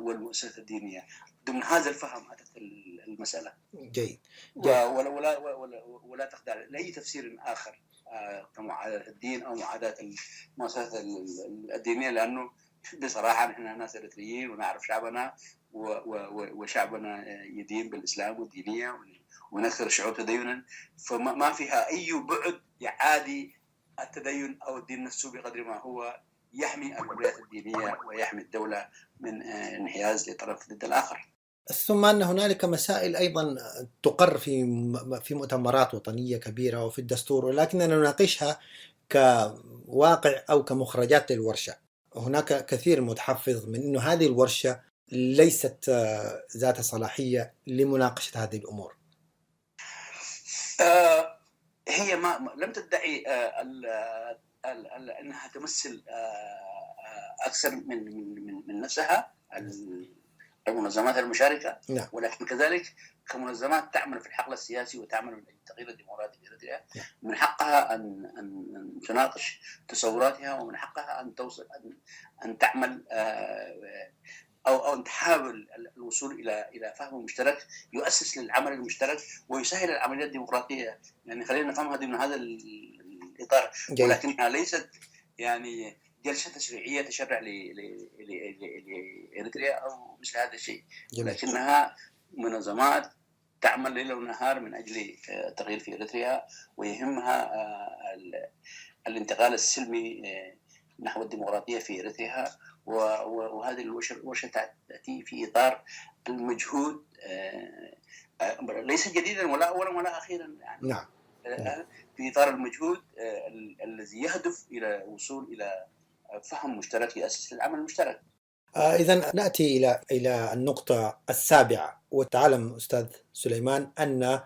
[SPEAKER 4] والمؤسسات الدينية. ضمن هذا الفهم أتت المسألة.
[SPEAKER 2] جيد.
[SPEAKER 4] ولا تخضع لأي تفسير آخر كمعاداة الدين أو معاداة المؤسسات الدينية، لأنه بصراحة نحن ناس إريتريين ونعرف شعبنا، وشعبنا يدين بالإسلام والدينية ونكثر الشعوب تدينا، فما فيها أي بعد يعادي التدين أو الدين نفسه بقدر ما هو يحمي الحريات الدينية ويحمي الدولة من انحياز لطرف ضد الآخر.
[SPEAKER 2] ثم أن هنالك مسائل أيضا تقر في مؤتمرات وطنية كبيرة وفي الدستور، ولكننا نناقشها كواقع أو كمخرجات للورشة. هناك كثير متحفظ من أنه هذه الورشة ليست ذات صلاحية لمناقشة هذه الأمور.
[SPEAKER 4] هي ما لم تدعي أنها تمثل أكثر من نفسها المنظمات المشاركة.
[SPEAKER 2] نعم.
[SPEAKER 4] ولكن كذلك كمنظمات تعمل في الحقل السياسي وتعمل من التغيير الديمقراطي في إريتريا، من حقها أن تناقش تصوراتها، ومن حقها أن توصل أن تعمل أو أن تحاول الوصول إلى فهم مشترك يؤسس للعمل المشترك ويسهل العملية الديمقراطية. يعني خلينا نفهم هذه من هذا الإطار، ولكنها ليست يعني جلسة تشريعية تشرع لإريتريا أو مثل هذا الشيء، لكنها منظمات تعمل ليل ونهار من أجل التغيير في إريتريا، ويهمها الانتقال السلمي نحو الديمقراطية في إريتريا. وهذه الورشة تأتي في إطار المجهود ليس جديدا ولا أولا ولا أخيرا، يعني
[SPEAKER 2] نعم.
[SPEAKER 4] في إطار المجهود الذي يهدف إلى الوصول إلى فهم مشترك يؤسس للعمل المشترك.
[SPEAKER 2] إذا نأتي إلى النقطة السابعة. وتعلم أستاذ سليمان أن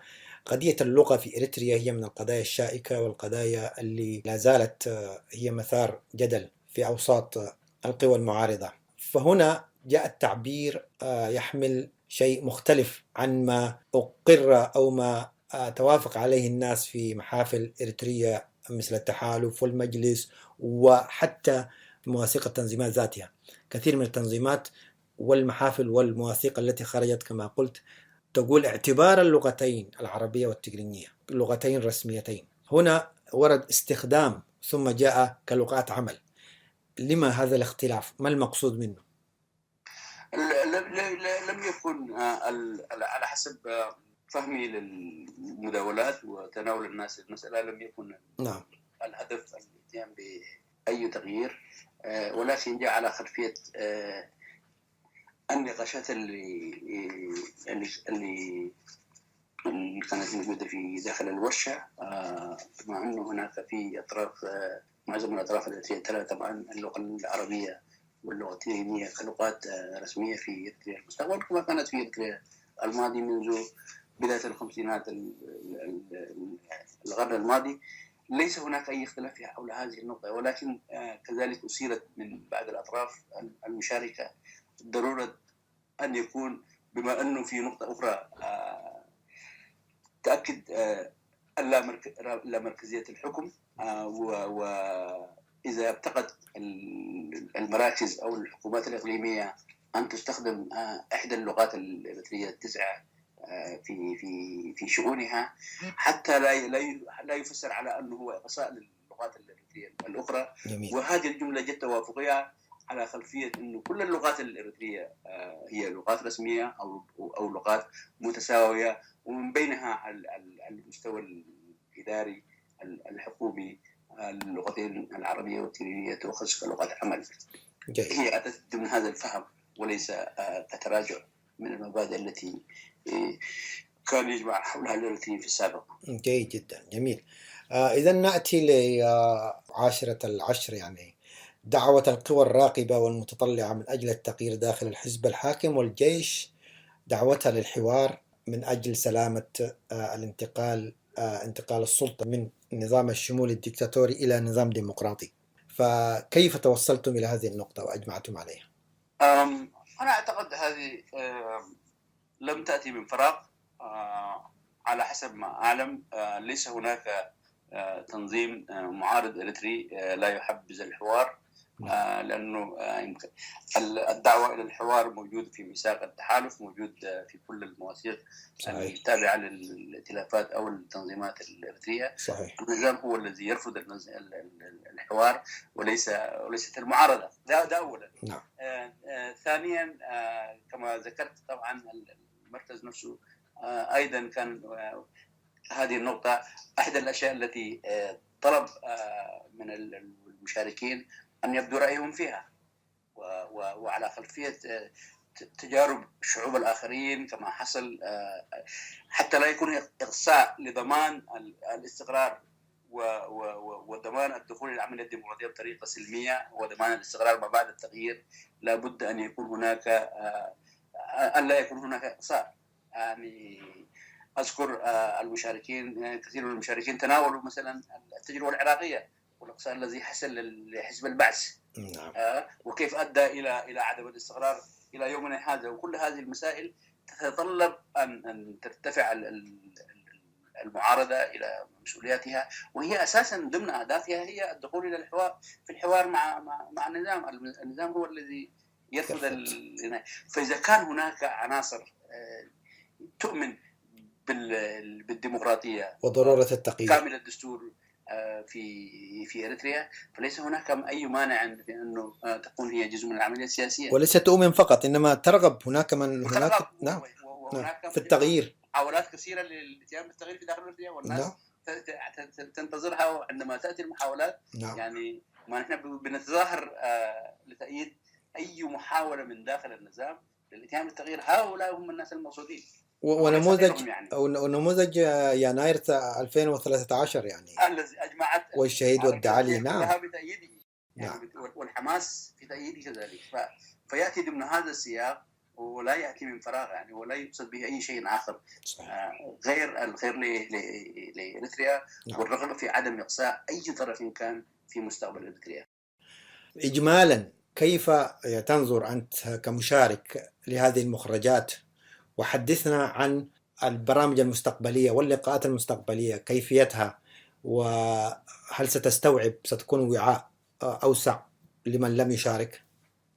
[SPEAKER 2] قضية اللغة في إريتريا هي من القضايا الشائكة والقضايا اللي لا زالت هي مثار جدل في أوساط القوى المعارضة. فهنا جاء التعبير يحمل شيء مختلف عن ما أقر أو ما توافق عليه الناس في محافل إريتريا مثل التحالف والمجلس وحتى مواثيق التنظيمات ذاتها. كثير من التنظيمات والمحافل والمواثيق التي خرجت كما قلت تقول اعتبار اللغتين العربية والتجرينية لغتين رسميتين. هنا ورد استخدام ثم جاء كلغات عمل. لما هذا الاختلاف؟ ما المقصود منه؟
[SPEAKER 4] لم يكن على حسب فهمي للمداولات وتناول الناس المسألة، لم يكن
[SPEAKER 2] نعم
[SPEAKER 4] الهدف الاتيان بأي تغيير، ولكن جاء على خلفية النقاشات اللي كانت موجودة في داخل الورشة، بما أنه هناك في أطراف معظم الأطراف التي ترى طبعا اللغة العربية واللغة التجرينية كلغات رسمية في إريتريا المستقبل، كما كانت في إريتريا الماضي منذ بداية الخمسينات القرن الماضي. ليس هناك أي اختلاف حول هذه النقطة، ولكن كذلك أثيرت من بعض الأطراف المشاركة ضرورة أن يكون، بما أنه في نقطة أخرى تأكد لا مركزية الحكم، وإذا ابتغت المراكز أو الحكومات الإقليمية أن تستخدم إحدى اللغات الإريترية التسعة في شؤونها، حتى لا يفسر على أنه هو إقصاء للغات الإريترية الأخرى.
[SPEAKER 2] جميل.
[SPEAKER 4] وهذه الجملة جت توافقية على خلفية أنه كل اللغات الإريترية هي لغات رسمية أو لغات متساوية، ومن بينها على المستوى الإداري الحكومي اللغتين العربية والتجرينية تؤخذ كلغات عمل.
[SPEAKER 2] جيد.
[SPEAKER 4] هي أتت من هذا الفهم وليس كتراجع من المبادئ التي كان يجمع حولها الإريتريين في السابق.
[SPEAKER 2] جيد جدا. جميل. إذا نأتي لعاشرة العشر، يعني دعوة القوى الراقبة والمتطلعة من أجل التغيير داخل الحزب الحاكم والجيش، دعوتها للحوار من أجل سلامة انتقال السلطة من النظام الشمولي الدكتاتوري إلى نظام ديمقراطي. فكيف توصلتم إلى هذه النقطة وأجمعتم عليها؟
[SPEAKER 4] أنا أعتقد هذه لم تأتي من فراغ. على حسب ما أعلم ليس هناك تنظيم معارض إريتري لا يحبذ الحوار، لأنه الدعوة إلى الحوار موجود في ميثاق التحالف، موجود في كل المواثيق التابعة للائتلافات أو التنظيمات الإريترية.
[SPEAKER 2] صحيح.
[SPEAKER 4] النظام هو الذي يرفض الحوار وليست المعارضة. ده أولا.
[SPEAKER 2] نعم.
[SPEAKER 4] ثانيا كما ذكرت طبعا المركز نفسه أيضا كان هذه النقطة أحد الأشياء التي طلب من المشاركين أن يبدوا رأيهم فيها، وعلى خلفية تجارب شعوب الآخرين كما حصل، حتى لا يكون إقصاء لضمان الاستقرار وضمان الدخول إلى العملية الديمقراطية بطريقة سلمية وضمان الاستقرار ما بعد التغيير، لابد أن يكون هناك أن لا يكون هناك إقصاء. يعني أذكر المشاركين، كثير من المشاركين تناولوا مثلا التجربة العراقية والإقصاء الذي حصل لحزب البعث، وكيف أدى إلى عدم الاستقرار إلى يومنا هذا. وكل هذه المسائل تتطلب أن ترتفع المعارضة إلى مسؤولياتها، وهي أساسا ضمن أهدافها هي الدخول إلى الحوار، في الحوار مع النظام. النظام هو الذي يرفض فإذا كان هناك عناصر تؤمن بالديمقراطية
[SPEAKER 2] وضرورة التغيير
[SPEAKER 4] كامل الدستور في إريتريا، فليس هناك أي مانع في أنه تكون هي جزء من العملية السياسية.
[SPEAKER 2] وليس تؤمن فقط، إنما ترغب. هناك نعم في التغيير
[SPEAKER 4] محاولات كثيرة للاتيان بالتغيير في داخل إريتريا، والناس تنتظرها. عندما تأتي المحاولات يعني ما نحن بنتظاهر لتأييد أي محاولة من داخل النظام للاتيان بالتغيير. هؤلاء هم الناس المقصودين.
[SPEAKER 2] ونموذج يناير 2013 يعني
[SPEAKER 4] الذي أجمعت
[SPEAKER 2] والشهيد والدعالي
[SPEAKER 4] كلها بتأييده يعني والحماس في تأييده كذلك. فيأتي ضمن هذا السياق ولا يأتي من فراغ يعني، ولا يقصد به أي شيء آخر غير الخير لإريتريا والرغبة في عدم إقصاء أي طرف كان في مستقبل إريتريا.
[SPEAKER 2] إجمالا كيف تنظر أنت كمشارك لهذه المخرجات؟ وحدثنا عن البرامج المستقبلية واللقاءات المستقبلية، كيفيتها، وهل ستكون وعاء أوسع لمن لم يشارك؟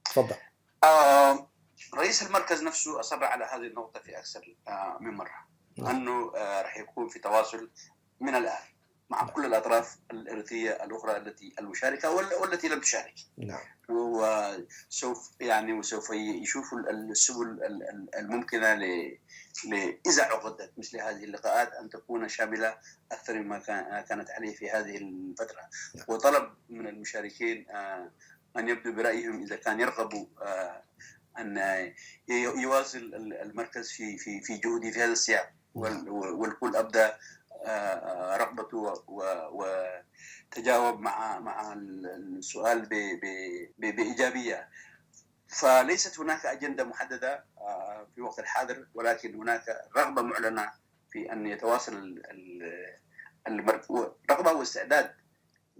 [SPEAKER 2] تفضل.
[SPEAKER 4] رئيس المركز نفسه أصر على هذه النقطة في أكثر من مرة، أنه رح يكون في تواصل من الآن مع كل الأطراف الإريترية الأخرى التي المشاركة والتي لم تشارك. وسوف يشوفوا السبل الممكنة إذا عقدت مثل هذه اللقاءات أن تكون شاملة أكثر مما كانت عليه في هذه الفترة. وطلب من المشاركين أن يبدوا برأيهم إذا كان يرغبوا أن يواصل المركز في جهوده في هذا السياق، والكل أبدأ رغبته وتجاوب مع السؤال بإيجابية. فليست هناك أجندة محددة في وقت الحاضر، ولكن هناك رغبة معلنة في أن يتواصل رغبة واستعداد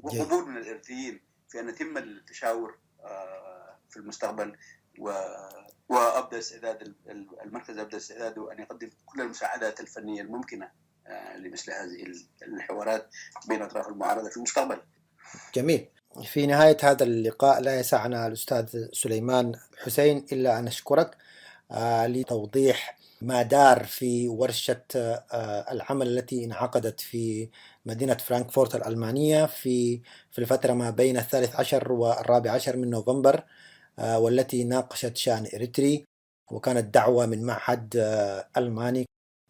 [SPEAKER 4] وقبول من الإريتريين في أن يتم التشاور في المستقبل. وأبدأ استعداد المركز أبدأ استعداده أن يقدم كل المساعدات الفنية الممكنة لمثل هذه الحوارات بين أطراف المعارضة في المستقبل.
[SPEAKER 2] جميل. في نهاية هذا اللقاء لا يسعنا الأستاذ سليمان حسين إلا أن أشكرك لتوضيح ما دار في ورشة العمل التي انعقدت في مدينة فرانكفورت الألمانية في الفترة ما بين 13 و14 من نوفمبر، والتي ناقشت شأن إريتري، وكانت دعوة من معهد ألماني.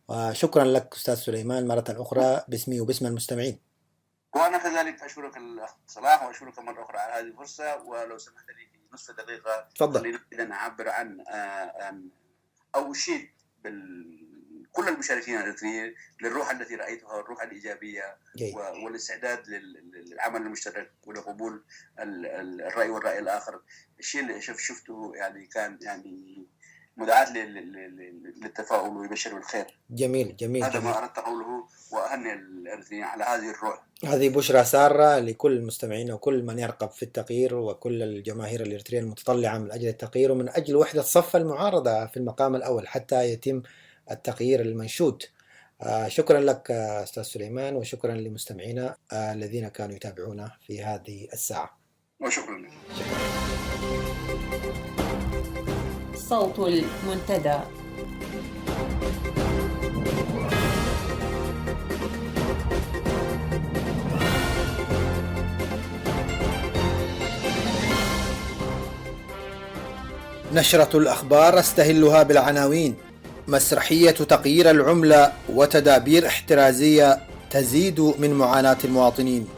[SPEAKER 2] وشكرا لك أستاذ سليمان مرة أخرى باسمي وباسم المستمعين.
[SPEAKER 4] وأنا كذلك أشكرك الأخ صلاح، وأشكرك مرة أخرى على هذه الفرصة. ولو سمحت لي في نصف دقيقة
[SPEAKER 2] تفضل.
[SPEAKER 4] أن أعبر عن أو أشيد كل المشاركين الإريتريين للروح التي رأيتها، الروح الإيجابية والاستعداد للعمل المشترك ولقبول الرأي والرأي الآخر. الشيء اللي شفته يعني كان يعني مدعاة للتفاؤل ويبشر بالخير.
[SPEAKER 2] جميل جميل.
[SPEAKER 4] هذا ما أردت قوله، وأهنئ الإريتريين على هذه الروح.
[SPEAKER 2] هذه بشرى سارة لكل المستمعين وكل من يرغب في التغيير، وكل الجماهير الإريترية المتطلعة من أجل التغيير ومن أجل وحدة صف المعارضة في المقام الأول حتى يتم التغيير المنشود. شكرا لك أستاذ سليمان، وشكرا لمستمعينا الذين كانوا يتابعونا في هذه الساعة.
[SPEAKER 4] وشكرا لك.
[SPEAKER 1] صوت المنتدى.
[SPEAKER 2] نشرة الأخبار استهلها بالعناوين: مسرحية تغيير العملة وتدابير احترازية تزيد من معاناة المواطنين.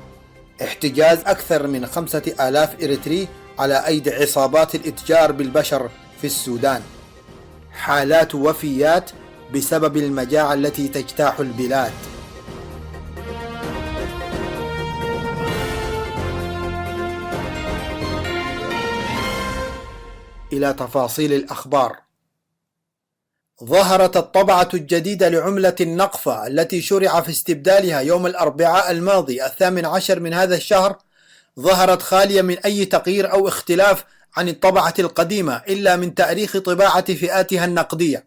[SPEAKER 2] احتجاز أكثر من 5000 إريتري على أيدي عصابات الإتجار بالبشر في السودان. حالات وفيات بسبب المجاعة التي تجتاح البلاد. إلى تفاصيل الأخبار. ظهرت الطبعة الجديدة لعملة النقفة التي شرع في استبدالها يوم الأربعاء الماضي 18 من هذا الشهر، ظهرت خالية من أي تغيير أو اختلاف عن الطبعة القديمة إلا من تاريخ طباعة فئاتها النقدية،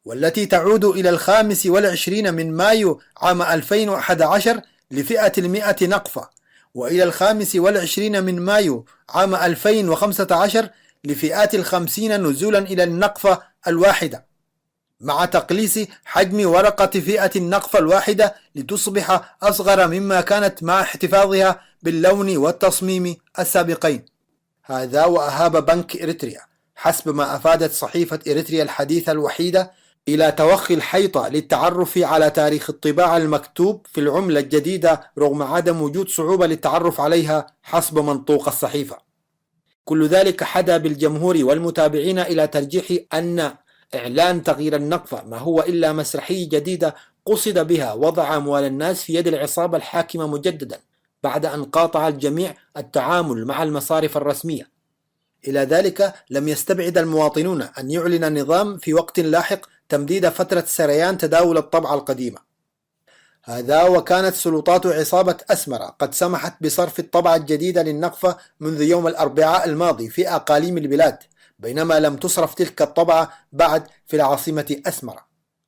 [SPEAKER 2] والتي تعود إلى 25 من مايو عام 2011 لفئة 100 نقفة، وإلى 25 من مايو عام 2015 لفئات 50 نزولا إلى النقفة الواحدة، مع تقليص حجم ورقة فئة النقفة الواحدة لتصبح أصغر مما كانت مع احتفاظها باللون والتصميم السابقين. هذا وأهاب بنك إريتريا حسب ما أفادت صحيفة إريتريا الحديثة الوحيدة إلى توخي الحيطة للتعرف على تاريخ الطباعة المكتوب في العملة الجديدة رغم عدم وجود صعوبة للتعرف عليها حسب منطوق الصحيفة. كل ذلك حدا بالجمهور والمتابعين إلى ترجيح أن إعلان تغيير النقفة ما هو إلا مسرحية جديدة قصد بها وضع أموال الناس في يد العصابة الحاكمة مجددا بعد أن قاطع الجميع التعامل مع المصارف الرسمية. إلى ذلك لم يستبعد المواطنون أن يعلن النظام في وقت لاحق تمديد فترة سريان تداول الطبعة القديمة. هذا وكانت سلطات عصابة أسمرة قد سمحت بصرف الطبعة الجديدة للنقفة منذ يوم الأربعاء الماضي في أقاليم البلاد، بينما لم تصرف تلك الطبعة بعد في العاصمة أسمرة،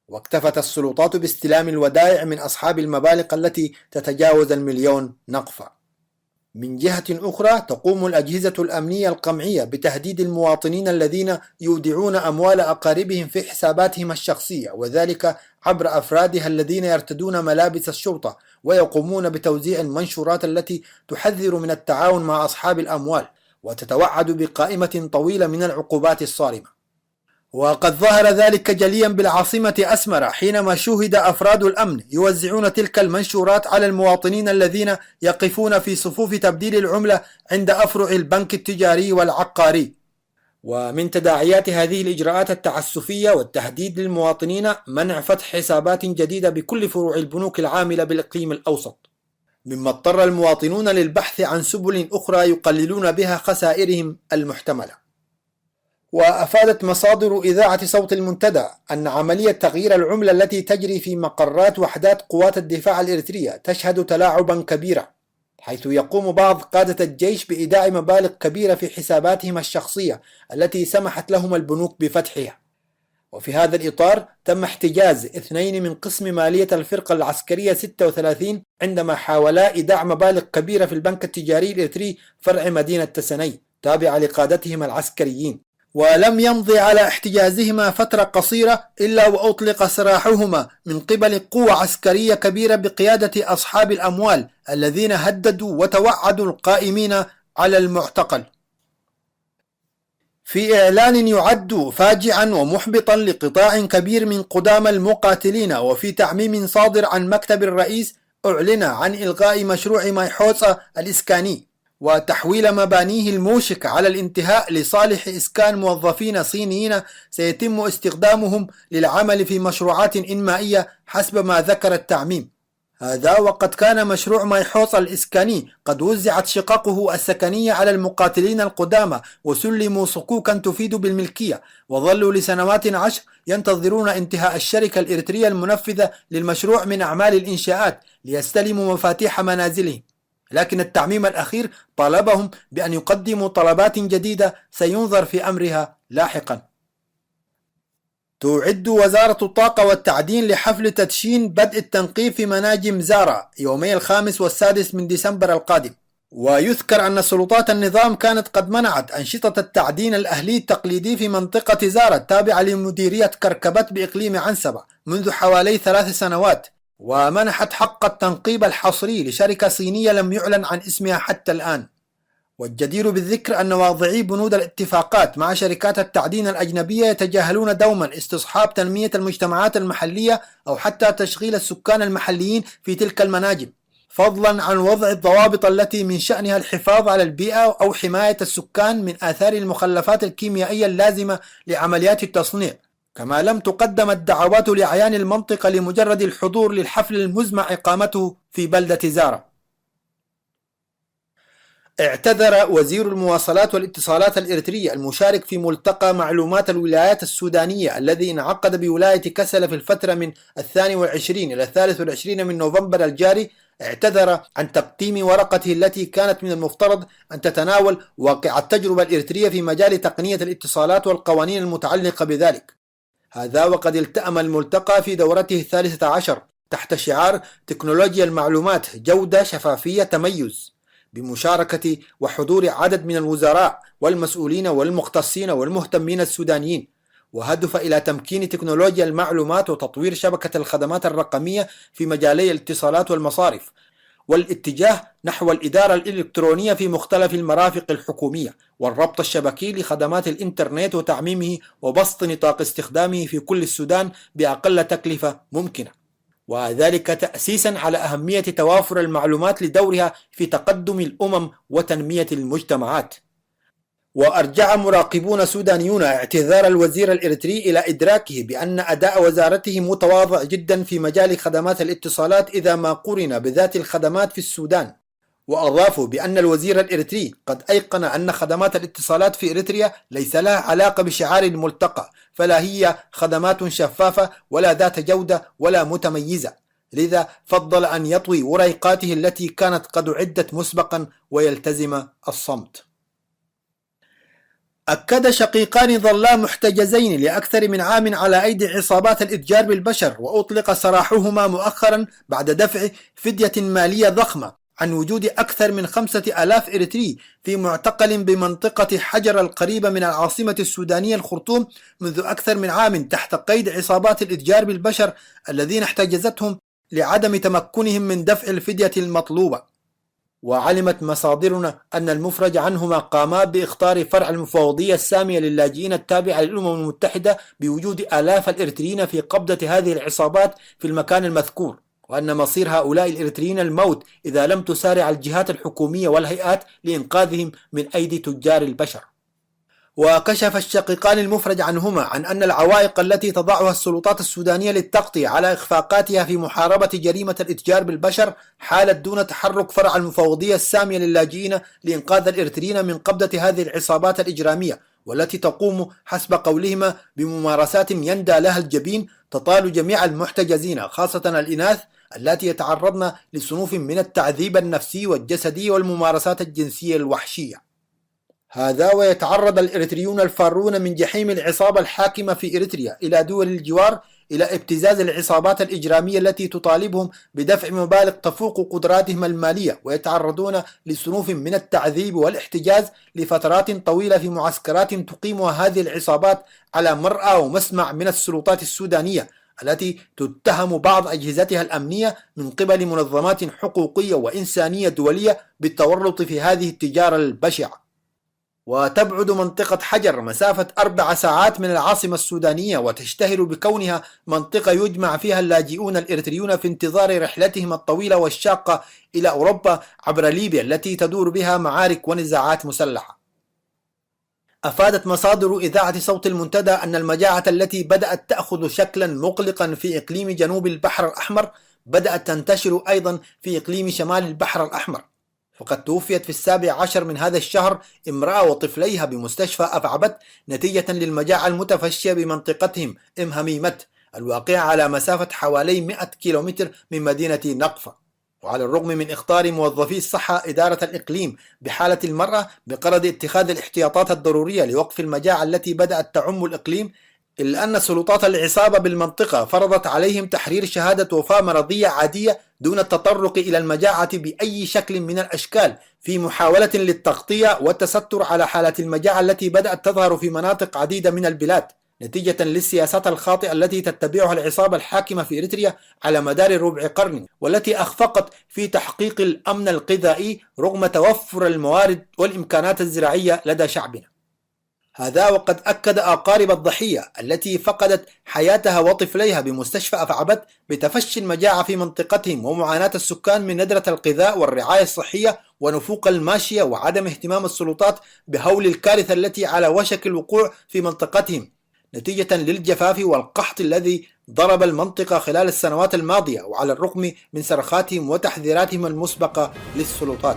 [SPEAKER 2] واكتفت السلطات باستلام الودائع من أصحاب المبالغ التي تتجاوز 1,000,000 نقفة. من جهة أخرى تقوم الأجهزة الأمنية القمعية بتهديد المواطنين الذين يودعون أموال أقاربهم في حساباتهم الشخصية، وذلك عبر أفرادها الذين يرتدون ملابس الشرطة ويقومون بتوزيع المنشورات التي تحذر من التعاون مع أصحاب الأموال وتتوعد بقائمة طويلة من العقوبات الصارمة. وقد ظهر ذلك جليا بالعاصمة أسمرة حينما شوهد أفراد الأمن يوزعون تلك المنشورات على المواطنين الذين يقفون في صفوف تبديل العملة عند أفرع البنك التجاري والعقاري. ومن تداعيات هذه الإجراءات التعسفية والتهديد للمواطنين منع فتح حسابات جديدة بكل فروع البنوك العاملة بالإقليم الأوسط، مما اضطر المواطنون للبحث عن سبل أخرى يقللون بها خسائرهم المحتملة. وأفادت مصادر إذاعة صوت المنتدى أن عملية تغيير العملة التي تجري في مقرات وحدات قوات الدفاع الإريترية تشهد تلاعبا كبيرا، حيث يقوم بعض قادة الجيش بإيداع مبالغ كبيرة في حساباتهم الشخصية التي سمحت لهم البنوك بفتحها. وفي هذا الإطار تم احتجاز 2 من قسم مالية الفرقة العسكرية 36 عندما حاولا إيداع مبالغ كبيرة في البنك التجاري الإريتري فرع مدينة تسني تابعة لقادتهم العسكريين. ولم يمضي على احتجازهما فترة قصيرة إلا وأطلق سراحهما من قبل قوة عسكرية كبيرة بقيادة أصحاب الأموال الذين هددوا وتوعدوا القائمين على المعتقل. في إعلان يعد فاجعا ومحبطا لقطاع كبير من قدامى المقاتلين، وفي تعميم صادر عن مكتب الرئيس، أعلن عن إلغاء مشروع مايحوتسا الإسكاني وتحويل مبانيه الموشك على الانتهاء لصالح إسكان موظفين صينيين سيتم استخدامهم للعمل في مشروعات إنمائية حسب ما ذكر التعميم. هذا وقد كان مشروع مايحوتسا الإسكاني قد وزعت شققه السكنية على المقاتلين القدامى وسلموا صكوكا تفيد بالملكية، وظلوا لسنوات 10 ينتظرون انتهاء الشركة الإريترية المنفذة للمشروع من أعمال الإنشاءات ليستلموا مفاتيح منازلهم. لكن التعميم الأخير طالبهم بأن يقدموا طلبات جديدة سينظر في أمرها لاحقا. تعد وزارة الطاقة والتعدين لحفل تدشين بدء التنقيب في مناجم زارا يومي 5 و6 من ديسمبر القادم. ويذكر أن سلطات النظام كانت قد منعت أنشطة التعدين الأهلي التقليدي في منطقة زارا التابعة لمديرية كركبت بإقليم عنسبة منذ حوالي 3 سنوات، ومنحت حق التنقيب الحصري لشركة صينية لم يعلن عن اسمها حتى الآن. والجدير بالذكر أن واضعي بنود الاتفاقات مع شركات التعدين الأجنبية يتجاهلون دوما استصحاب تنمية المجتمعات المحلية أو حتى تشغيل السكان المحليين في تلك المناجم، فضلا عن وضع الضوابط التي من شأنها الحفاظ على البيئة أو حماية السكان من آثار المخلفات الكيميائية اللازمة لعمليات التصنيع. كما لم تقدم الدعوات لأعيان المنطقة لمجرد الحضور للحفل المزمع إقامته في بلدة زارا. اعتذر وزير المواصلات والاتصالات الإريتري المشارك في ملتقى معلومات الولايات السودانية الذي انعقد بولاية كسلا في الفترة من 22 إلى 23 من نوفمبر الجاري، اعتذر عن تقديم ورقته التي كانت من المفترض أن تتناول واقع التجربة الإريترية في مجال تقنية الاتصالات والقوانين المتعلقة بذلك. هذا وقد التأم الملتقى في دورته 13 تحت شعار تكنولوجيا المعلومات جودة شفافية تميز، بمشاركة وحضور عدد من الوزراء والمسؤولين والمختصين والمهتمين السودانيين، وهدف إلى تمكين تكنولوجيا المعلومات وتطوير شبكة الخدمات الرقمية في مجالي الاتصالات والمصارف، والاتجاه نحو الإدارة الإلكترونية في مختلف المرافق الحكومية، والربط الشبكي لخدمات الإنترنت وتعميمه وبسط نطاق استخدامه في كل السودان بأقل تكلفة ممكنة، وذلك تأسيسا على أهمية توافر المعلومات لدورها في تقدم الأمم وتنمية المجتمعات. وأرجع مراقبون سودانيون اعتذار الوزير الإريتري إلى إدراكه بأن أداء وزارته متواضع جدا في مجال خدمات الاتصالات إذا ما قرن بذات الخدمات في السودان، وأضافوا بأن الوزير الإريتري قد أيقن أن خدمات الاتصالات في إريتريا ليس لها علاقة بشعار الملتقى، فلا هي خدمات شفافة ولا ذات جودة ولا متميزة، لذا فضل أن يطوي وريقاته التي كانت قد عدت مسبقا ويلتزم الصمت. أكد شقيقان ظلا محتجزين لأكثر من عام على أيدي عصابات الإتجار بالبشر وأطلق سراحهما مؤخرا بعد دفع فدية مالية ضخمة عن وجود أكثر من 5000 إريتري في معتقل بمنطقة حجر القريبة من العاصمة السودانية الخرطوم منذ أكثر من عام تحت قيد عصابات الإتجار بالبشر الذين احتجزتهم لعدم تمكنهم من دفع الفدية المطلوبة. وعلمت مصادرنا أن المفرج عنهما قاما بإخطار فرع المفوضية السامية للاجئين التابعة للأمم المتحدة بوجود آلاف الإريتريين في قبضة هذه العصابات في المكان المذكور، وأن مصير هؤلاء الإريتريين الموت إذا لم تسارع الجهات الحكومية والهيئات لإنقاذهم من أيدي تجار البشر. وكشف الشقيقان المفرج عنهما عن أن العوائق التي تضعها السلطات السودانية للتغطية على إخفاقاتها في محاربة جريمة الإتجار بالبشر حالت دون تحرك فرع المفوضية السامية للاجئين لإنقاذ الإريتريين من قبضة هذه العصابات الإجرامية، والتي تقوم حسب قولهما بممارسات يندى لها الجبين تطال جميع المحتجزين خاصة الإناث التي يتعرضن لصنوف من التعذيب النفسي والجسدي والممارسات الجنسية الوحشية. هذا ويتعرض الإريتريون الفارون من جحيم العصابة الحاكمة في إريتريا إلى دول الجوار إلى ابتزاز العصابات الإجرامية التي تطالبهم بدفع مبالغ تفوق قدراتهم المالية، ويتعرضون لصنوف من التعذيب والاحتجاز لفترات طويلة في معسكرات تقيمها هذه العصابات على مرأى ومسمع من السلطات السودانية التي تتهم بعض أجهزتها الأمنية من قبل منظمات حقوقية وإنسانية دولية بالتورط في هذه التجارة البشعة. وتبعد منطقة حجر مسافة 4 ساعات من العاصمة السودانية، وتشتهر بكونها منطقة يجمع فيها اللاجئون الإريتريون في انتظار رحلتهم الطويلة والشاقة إلى أوروبا عبر ليبيا التي تدور بها معارك ونزاعات مسلحة. أفادت مصادر إذاعة صوت المنتدى أن المجاعة التي بدأت تأخذ شكلا مقلقا في إقليم جنوب البحر الأحمر بدأت تنتشر أيضا في إقليم شمال البحر الأحمر، فقد توفيت في 17 من هذا الشهر امرأة وطفليها بمستشفى أفعبت نتيجة للمجاعة المتفشية بمنطقتهم هميمت الواقعة على مسافة حوالي 100 كيلومتر من مدينة نقفة. وعلى الرغم من إخطار موظفي الصحة إدارة الإقليم بحالة المرأة بغرض اتخاذ الاحتياطات الضرورية لوقف المجاعة التي بدأت تعم الإقليم، إلا أن سلطات العصابة بالمنطقة فرضت عليهم تحرير شهادة وفاة مرضية عادية دون التطرق إلى المجاعة بأي شكل من الأشكال في محاولة للتغطية والتستر على حالة المجاعة التي بدأت تظهر في مناطق عديدة من البلاد نتيجة للسياسات الخاطئة التي تتبعها العصابة الحاكمة في إريتريا على مدار ربع قرن، والتي أخفقت في تحقيق الأمن الغذائي رغم توفر الموارد والإمكانات الزراعية لدى شعبنا. هذا وقد أكد أقارب الضحية التي فقدت حياتها وطفليها بمستشفى أفعبت بتفشي المجاعة في منطقتهم ومعاناة السكان من ندرة الغذاء والرعاية الصحية ونفوق الماشية وعدم اهتمام السلطات بهول الكارثة التي على وشك الوقوع في منطقتهم نتيجة للجفاف والقحط الذي ضرب المنطقة خلال السنوات الماضية، وعلى الرغم من صرخاتهم وتحذيراتهم المسبقة للسلطات.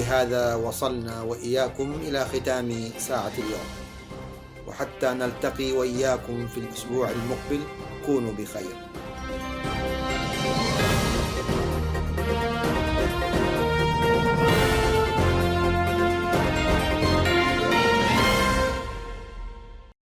[SPEAKER 2] وبهذا وصلنا وإياكم إلى ختام ساعة اليوم، وحتى نلتقي وإياكم في الأسبوع المقبل كونوا بخير.